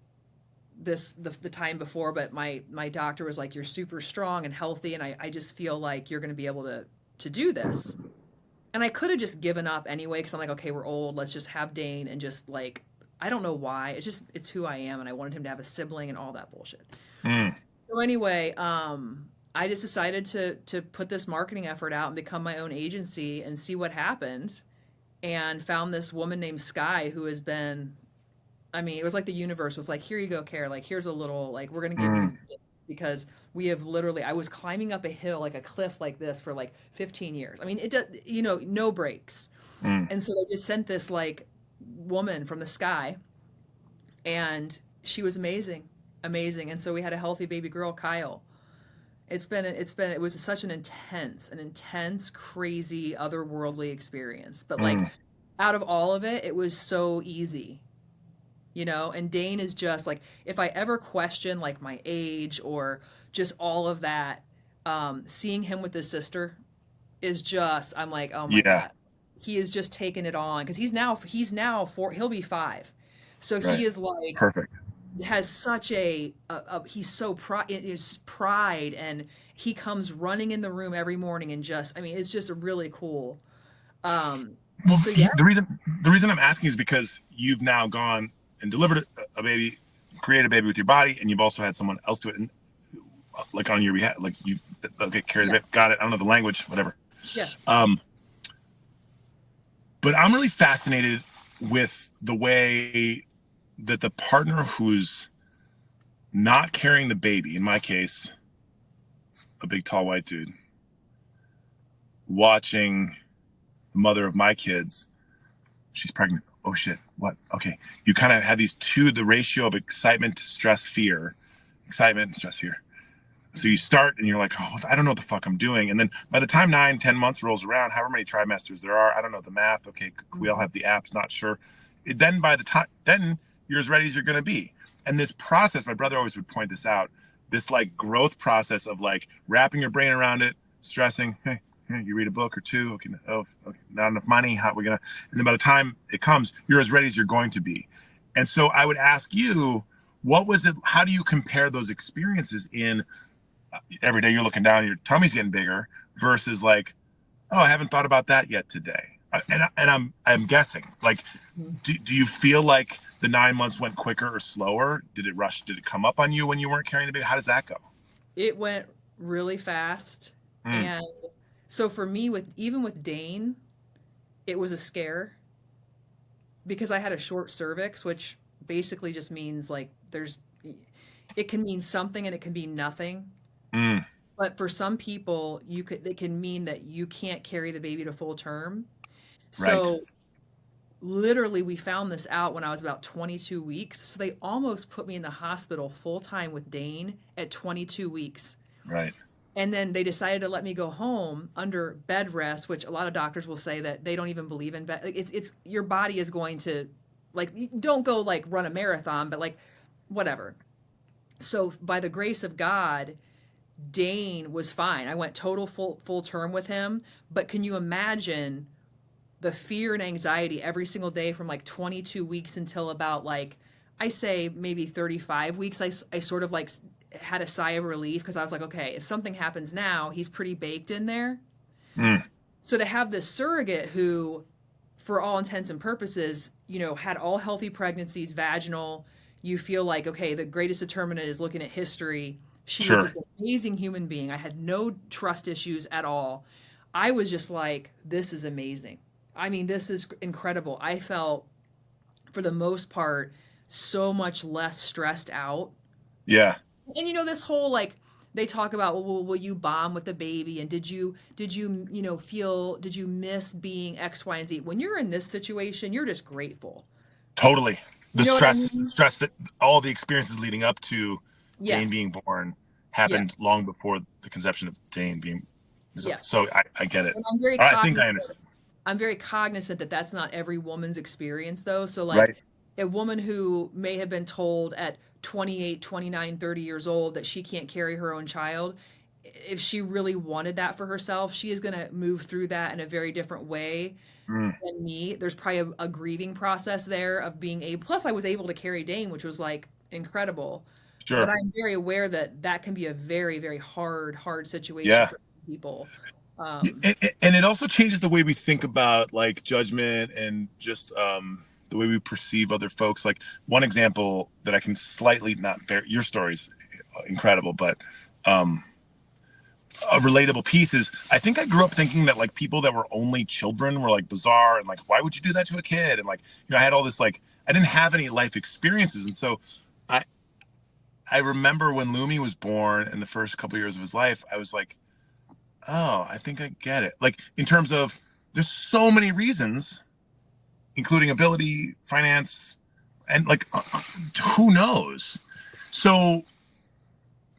the time before, but my doctor was like, you're super strong and healthy, and I just feel like you're going to be able to do this. And I could have just given up anyway because I'm like, okay, we're old. Let's just have Dane and just like, I don't know why. It's who I am, and I wanted him to have a sibling and all that bullshit. mm, So anyway, I just decided to put this marketing effort out and become my own agency and see what happened, and found this woman named Sky who has been. I mean, it was like the universe was like, here you go, Care. Like, here's a little, like, we're gonna give mm, you this because we have literally. I was climbing up a hill, like a cliff, like this for like 15 years. I mean, it does, no breaks. mm. And so they just sent this like woman from the sky, and she was amazing, amazing. And so we had a healthy baby girl, Kyle. It was such an intense, crazy, otherworldly experience. But like, Mm. out of all of it, it was so easy. And Dane is just like, if I ever question like my age or just all of that, seeing him with his sister is just, I'm like, oh my Yeah. God, he is just taking it on because he's now four, he'll be five. So Right. he is like, Perfect. has such he's so pride, and he comes running in the room every morning and just, I mean, it's just a really cool. Um, Well, so yeah, the reason I'm asking is because you've now gone and delivered a baby, created a baby with your body, and you've also had someone else do it, and, like on your behalf, like you okay, carry the yeah, baby. Got it. I don't know the language, whatever. yeah. Um, but I'm really fascinated with the way that the partner who's not carrying the baby, in my case, a big tall white dude, watching the mother of my kids, she's pregnant. Oh shit, what? Okay. You kind of have the ratio of excitement to stress, fear, excitement, stress, fear. So you start and you're like, oh, I don't know what the fuck I'm doing. And then by the time 9, 10 months rolls around, however many trimesters there are, I don't know the math. Okay, we all have the apps, not sure. Then by the time, then you're as ready as you're going to be. And this process, my brother always would point this out, this like growth process of like wrapping your brain around it, stressing, hey, you read a book or two, okay, okay, not enough money, how are we going to, and then by the time it comes, you're as ready as you're going to be. And so I would ask you, what was it, how do you compare those experiences in every day you're looking down, your tummy's getting bigger versus like, oh, I haven't thought about that yet today. And I'm guessing, like, do you feel like the 9 months went quicker or slower? Did it rush? Did it come up on you when you weren't carrying the baby? How does that go? It went really fast. Mm, And so for me, even with Dane, it was a scare because I had a short cervix, which basically just means like it can mean something and it can mean nothing. mm, But for some people, it can mean that you can't carry the baby to full term. right, So literally we found this out when I was about 22 weeks. So they almost put me in the hospital full time with Dane at 22 weeks. right. And then they decided to let me go home under bed rest, which a lot of doctors will say that they don't even believe in bed. Like, it's your body is going to, like, don't go like run a marathon, but like whatever. So by the grace of God, Dane was fine. I went total full term with him, but can you imagine the fear and anxiety every single day from like 22 weeks until about like I say maybe 35 weeks, I sort of like had a sigh of relief because I was like, okay, if something happens now, he's pretty baked in there. Mm, So to have this surrogate who, for all intents and purposes, had all healthy pregnancies, vaginal, you feel like, okay, the greatest determinant is looking at history. She was sure. this amazing human being. I had no trust issues at all. I was just like, this is amazing. I mean, this is incredible. I felt, for the most part, so much less stressed out. Yeah. And this whole like they talk about, well, will you bond with the baby, and did you feel, did you miss being X, Y, and Z? When you're in this situation, you're just grateful. Totally. You know what I The mean? stress that all the experiences leading up to Dane Yes. being born Yes. happened long before the conception of Dane being. Yes. So I get it. And I'm very I think I cognizant. understand. I'm very cognizant that that's not every woman's experience, though. So, like, Right. a woman who may have been told at 28, 29, 30 years old that she can't carry her own child, if she really wanted that for herself, she is going to move through that in a very different way Mm, than me. There's probably a grieving process there of being able, plus, I was able to carry Dane, which was like incredible. But sure. I'm very aware that that can be a very, very hard situation Yeah. for people. Yeah, Um, and it also changes the way we think about like judgment and just the way we perceive other folks. Like one example that I can slightly not bear your story's incredible, but um, a relatable piece is I think I grew up thinking that like people that were only children were like bizarre and like why would you do that to a kid? And like I had all this like I didn't have any life experiences, and so I I remember when Lumi was born in the first couple years of his life, I was like, oh, I think I get it. Like in terms of there's so many reasons, including ability, finance, and like who knows. So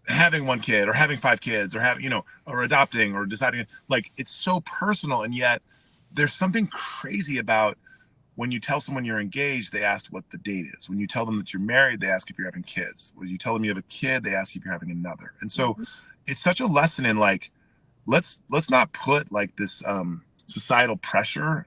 having one kid or having five kids or having or adopting or deciding like it's so personal, and yet there's something crazy about when you tell someone you're engaged, they ask what the date is. When you tell them that you're married, they ask if you're having kids. When you tell them you have a kid, they ask if you're having another. And so mhm. it's such a lesson in like let's not put like this societal pressure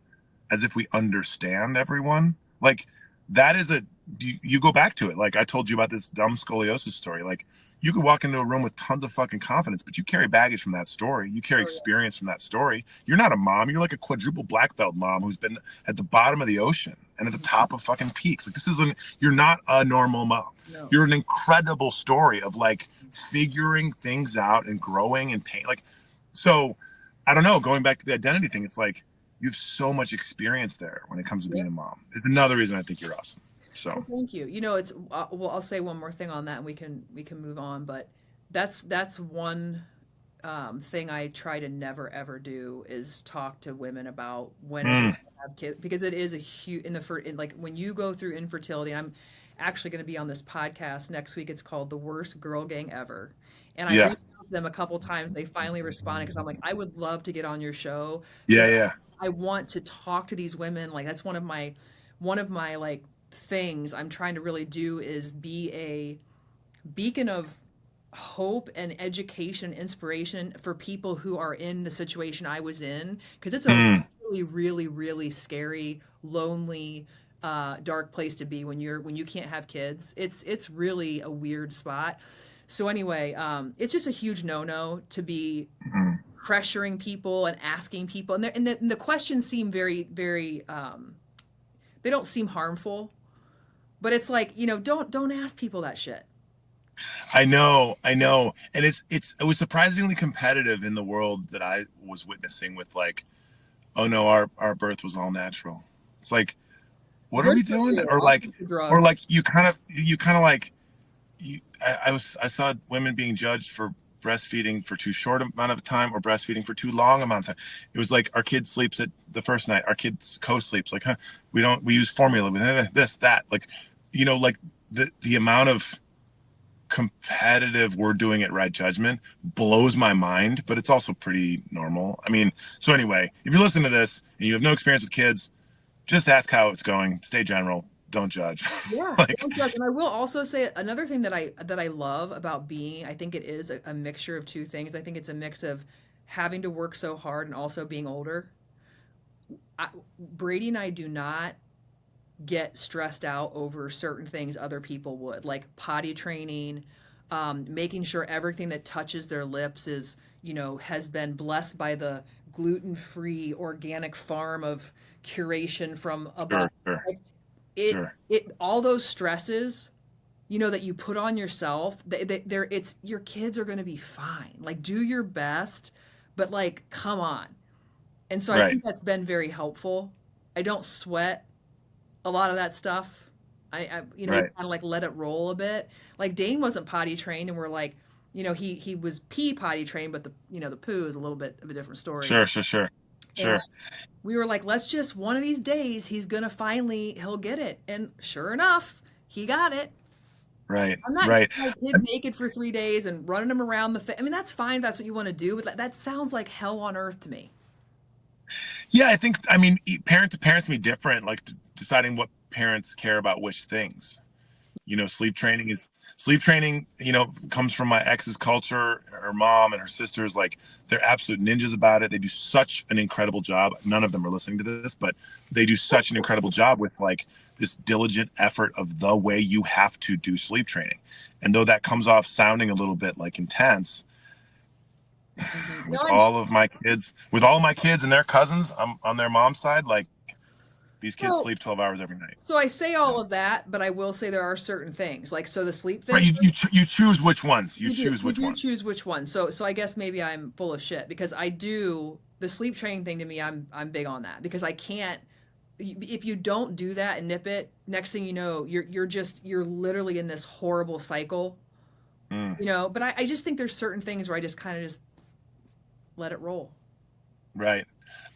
as if we understand everyone. Like that is a you go back to it. Like I told you about this dumb scoliosis story. Like you could walk into a room with tons of fucking confidence, but you carry baggage from that story. You carry Oh, yeah. experience from that story. You're not a mom. You're like a quadruple black belt mom who's been at the bottom of the ocean and at the Mhm. top of fucking peaks. Like this isn't. You're not a normal mom. No. You're an incredible story of like figuring things out and growing and pain. Like so, I don't know. Going back to the identity thing, it's like you have so much experience there when it comes to Yeah. being a mom. It's another reason I think you're awesome. So, Well, thank you. It's well, I'll say one more thing on that, and we can move on. But that's one thing I try to never ever do is talk to women about when are they mm, going to have kids, because it is a huge like when you go through infertility. I'm actually going to be on this podcast next week. It's called The Worst Girl Gang Ever, and I yeah, reached out to them a couple times. They finally responded because I'm like, I would love to get on your show yeah, because yeah. I want to talk to these women. Like that's one of my like things I'm trying to really do is be a beacon of hope and education, inspiration for people who are in the situation I was in, because it's a Mm. really, really, really scary, lonely, dark place to be when you can't have kids. It's really a weird spot. So anyway, it's just a huge no-no to be Mm. pressuring people and asking people, and the questions seem very, very. They don't seem harmful, but it's like, don't ask people that shit. I know, and it was surprisingly competitive in the world that I was witnessing with like, oh no, our birth was all natural. It's like, what are Good we for doing? you. I'll take the Or drugs. like you kind of like I saw women being judged for breastfeeding for too short amount of time or breastfeeding for too long amount of time. It was like our kid sleeps at the first night, our kid's co-sleeps. Like, huh, we use formula with this, that. Like, like the amount of competitive we're doing at right judgment blows my mind, but it's also pretty normal. I mean, so anyway, if you're listening to this and you have no experience with kids, just ask how it's going. Stay general. Don't judge. Yeah, Like, don't judge. And I will also say another thing that I love about being, I think it is a mixture of two things. I think it's a mix of having to work so hard and also being older. Brady and I do not get stressed out over certain things other people would, like potty training, making sure everything that touches their lips is, has been blessed by the gluten-free organic farm of curation from above. Sure, sure, Like sure. all those stresses, that you put on yourself, it's your kids are going to be fine. Like do your best, but like come on. And so I Right, think that's been very helpful. I don't sweat a lot of that stuff. We right. kind of like let it roll a bit. Like Dane wasn't potty trained, and we're like, he was pee potty trained, but the poo is a little bit of a different story. Sure, sure, sure, And sure. we were like, let's just one of these days he'll get it. And sure enough, he got it. Right, I'm not right. getting my kid naked for 3 days and running him around I mean, that's fine. If that's what you want to do. But that sounds like hell on earth to me. Yeah, I think, I mean, parent to parents can be different, like deciding what parents care about which things. Sleep training, comes from my ex's culture. Her mom and her sisters, like, they're absolute ninjas about it. They do such an incredible job. None of them are listening to this, but they do such an incredible job with like this diligent effort of the way you have to do sleep training. And though that comes off sounding a little bit like intense, No, with I know. all my kids and their cousins on their mom's side, like these kids So, sleep 12 hours every night. so I say all of that, but I will say there are certain things. Like so the sleep Right. thing, You choose which ones. You you do choose you which do ones. choose which one. So I guess maybe I'm full of shit because I do the sleep training thing to me, I'm big on that because I can't if you don't do that and nip it, next thing you know, you're literally in this horrible cycle, Mm, but I just think there's certain things where I just kind of just let it roll. right.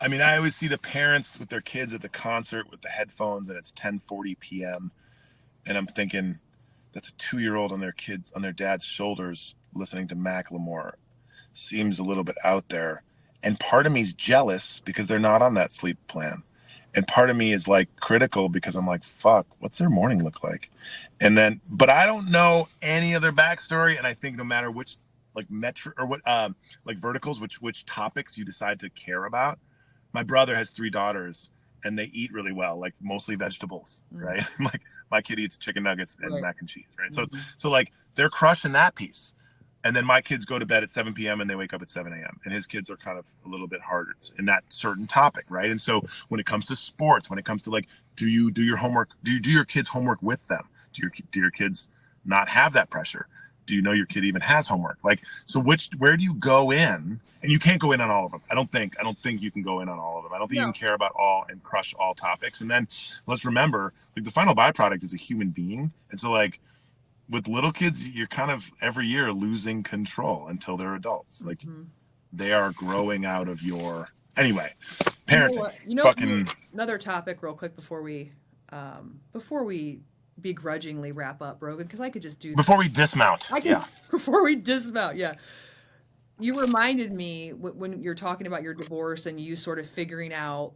I mean, I always see the parents with their kids at the concert with the headphones and it's 10:40 p.m. and I'm thinking that's a 2-year-old on their dad's shoulders listening to Macklemore. Seems a little bit out there. And part of me is jealous because they're not on that sleep plan. And part of me is like critical because I'm like, fuck, what's their morning look like? And then, but I don't know any other backstory. And I think no matter which like metro or what, like verticals, which topics you decide to care about. My brother has 3 daughters and they eat really well, like mostly vegetables, Mm, right? Like my kid eats chicken nuggets and right. mac and cheese, right? Hmm. So like they're crushing that piece. And then my kids go to bed at 7 p.m. and they wake up at 7 a.m. And his kids are kind of a little bit harder in that certain topic, right? And so when it comes to sports, when it comes to like, do you do your homework? Do you do your kids' homework with them? Do your kids not have that pressure? Do you know your kid even has homework? Like, so where do you go in? And you can't go in on all of them. I don't think you can go in on all of them. I don't think you can No. care about all and crush all topics. And then let's remember, like the final byproduct is a human being. And so like with little kids, you're kind of every year losing control until they're adults. Like Hmm. they are growing out of your anyway. You know Parenting, what? fucking Another topic, real quick, before we begrudgingly wrap up, Brogan, because I could just do this. before we dismount. I could Yeah. before we dismount. Yeah, you reminded me when you're talking about your divorce and you sort of figuring out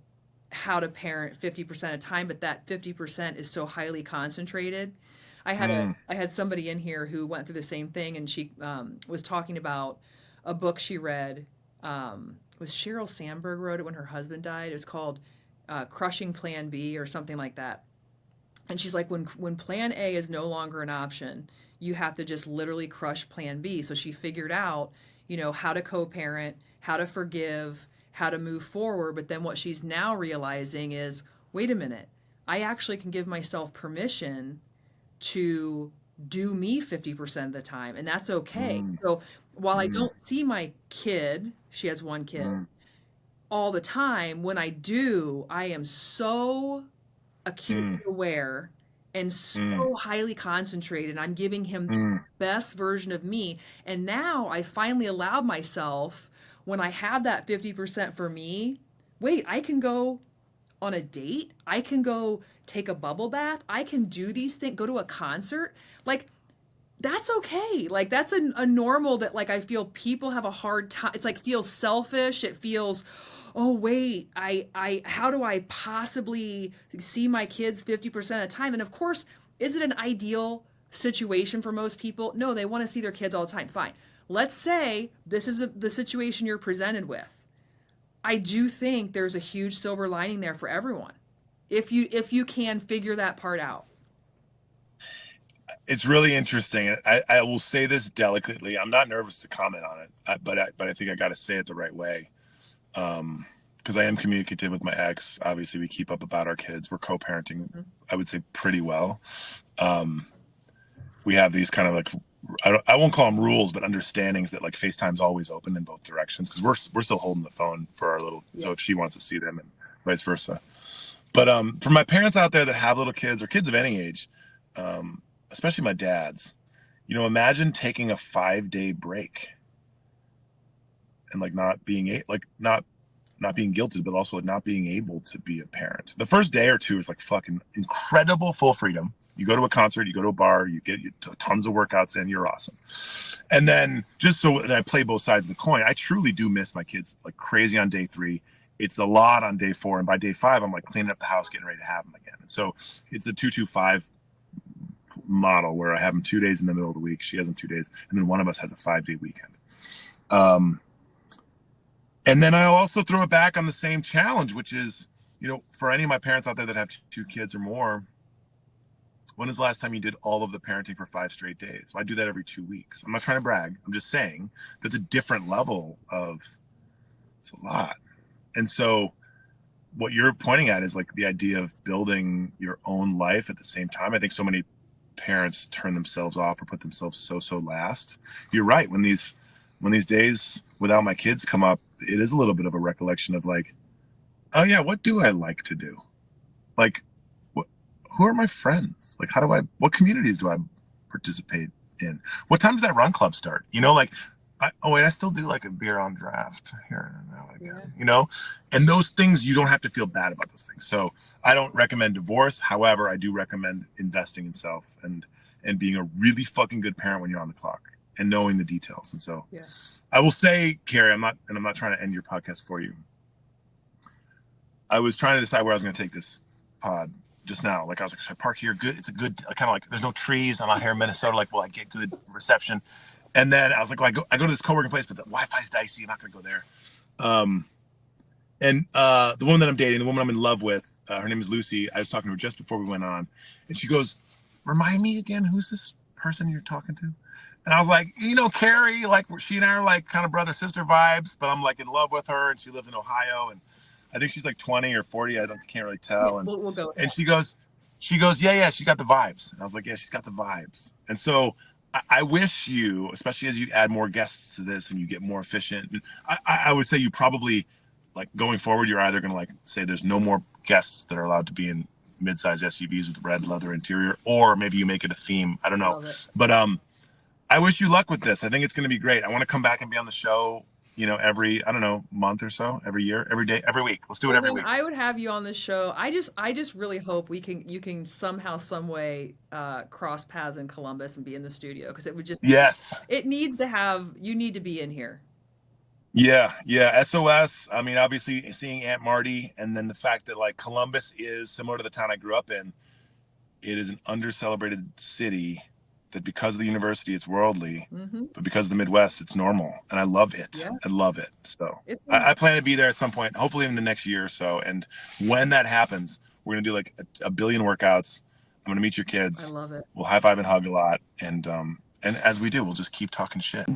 how to parent 50% of time, but that 50% is so highly concentrated. Mm, I had somebody in here who went through the same thing, and she was talking about a book she read. Was Sheryl Sandberg wrote it when her husband died? It was called "Crushing Plan B" or something like that. And she's like, when Plan A is no longer an option, you have to just literally crush Plan B. So she figured out, how to co-parent, how to forgive, how to move forward. But then what she's now realizing is, wait a minute, I actually can give myself permission to do me 50% of the time, and that's okay. mm, So while I mm, don't see my kid, she has one kid, mm, all the time, when I do, I am so acutely mm, aware and mm, so highly concentrated. I'm giving him the mm, best version of me. And now I finally allowed myself, when I have that 50% for me, wait, I can go on a date. I can go take a bubble bath. I can do these things, go to a concert. Like, that's okay. Like, that's a normal that, like, I feel people have a hard time. It's like, feels selfish. It feels, oh, wait, how do I possibly see my kids 50% of the time? And of course, is it an ideal situation for most people? No, they want to see their kids all the time. Fine. Let's say this is the situation you're presented with. I do think there's a huge silver lining there for everyone. if you can figure that part out. It's really interesting. I will say this delicately. I'm not nervous to comment on it, but I think I got to say it the right way. Because I am communicative with my ex. Obviously, we keep up about our kids. We're co-parenting, I would say, pretty well. We have these kind of like, I won't call them rules, but understandings that like FaceTime's always open in both directions, because we're still holding the phone for our little, so if she wants to see them and vice versa. But for my parents out there that have little kids or kids of any age, especially my dad's, imagine taking a 5-day break and like not being not being guilted, but also not being able to be a parent. The first day or two is like fucking incredible, full freedom. You go to a concert, you go to a bar, you get tons of workouts in, you're awesome. And then just so that I play both sides of the coin, I truly do miss my kids like crazy on day 3. It's a lot on day 4. And by day 5, I'm like cleaning up the house, getting ready to have them again. And so it's a 2-2-5 model where I have them 2 days in the middle of the week. She has them 2 days. And then one of us has a 5-day weekend. And then I'll also throw it back on the same challenge, which is, for any of my parents out there that have 2 kids or more, when was the last time you did all of the parenting for 5 straight days? Well, I do that every 2 weeks. I'm not trying to brag. I'm just saying that's a different level of, it's a lot. And so what you're pointing at is like the idea of building your own life at the same time. I think so many parents turn themselves off or put themselves so last. You're right. When these days without my kids come up, it is a little bit of a recollection of like, oh yeah, what do I like to do? Like, who are my friends? Like, what communities do I participate in? What time does that run club start? I still do like a beer on draft here and now again, and those things, you don't have to feel bad about those things. So I don't recommend divorce. However, I do recommend investing in self and being a really fucking good parent when you're on the clock and knowing the details. And so I will say, Carrie, I'm not trying to end your podcast for you. I was trying to decide where I was going to take this pod just now. Like I was like, should I park here? Good. It's a good, kind of like, there's no trees. I'm out here in Minnesota. Like, will I get good reception? And then I was like, well, I go to this co-working place, but the Wi-Fi's dicey. I'm not going to go there. And the woman that I'm dating, the woman I'm in love with, her name is Lucy. I was talking to her just before we went on, and she goes, remind me again, who's this person you're talking to? And I was like, Carrie, like she and I are like kind of brother sister vibes, but I'm like in love with her, and she lives in Ohio, and I think she's like 20 or 40. Can't really tell. And we'll go. And she goes, yeah, she's got the vibes. And I was like, yeah, she's got the vibes. And so I wish you, especially as you add more guests to this and you get more efficient, I would say you probably, like going forward, you're either going to like say there's no more guests that are allowed to be in mid-size SUVs with red leather interior, or maybe you make it a theme. I don't know. But I wish you luck with this. I think it's going to be great. I want to come back and be on the show, every, I don't know, month or so, every year, every day, every week. Let's do it every week. I would have you on the show. I just really hope you can somehow, some way cross paths in Columbus and be in the studio, because it would just, it needs to have, you need to be in here. Yeah. SOS. I mean, obviously seeing Aunt Marty, and then the fact that like Columbus is similar to the town I grew up in. It is an under-celebrated city that because of the university, it's worldly, but because of the Midwest, it's normal. And I love it. Yeah. I love it. So I plan to be there at some point, hopefully in the next year or so. And when that happens, we're going to do like a billion workouts. I'm going to meet your kids. I love it. We'll high five and hug a lot. And as we do, we'll just keep talking shit.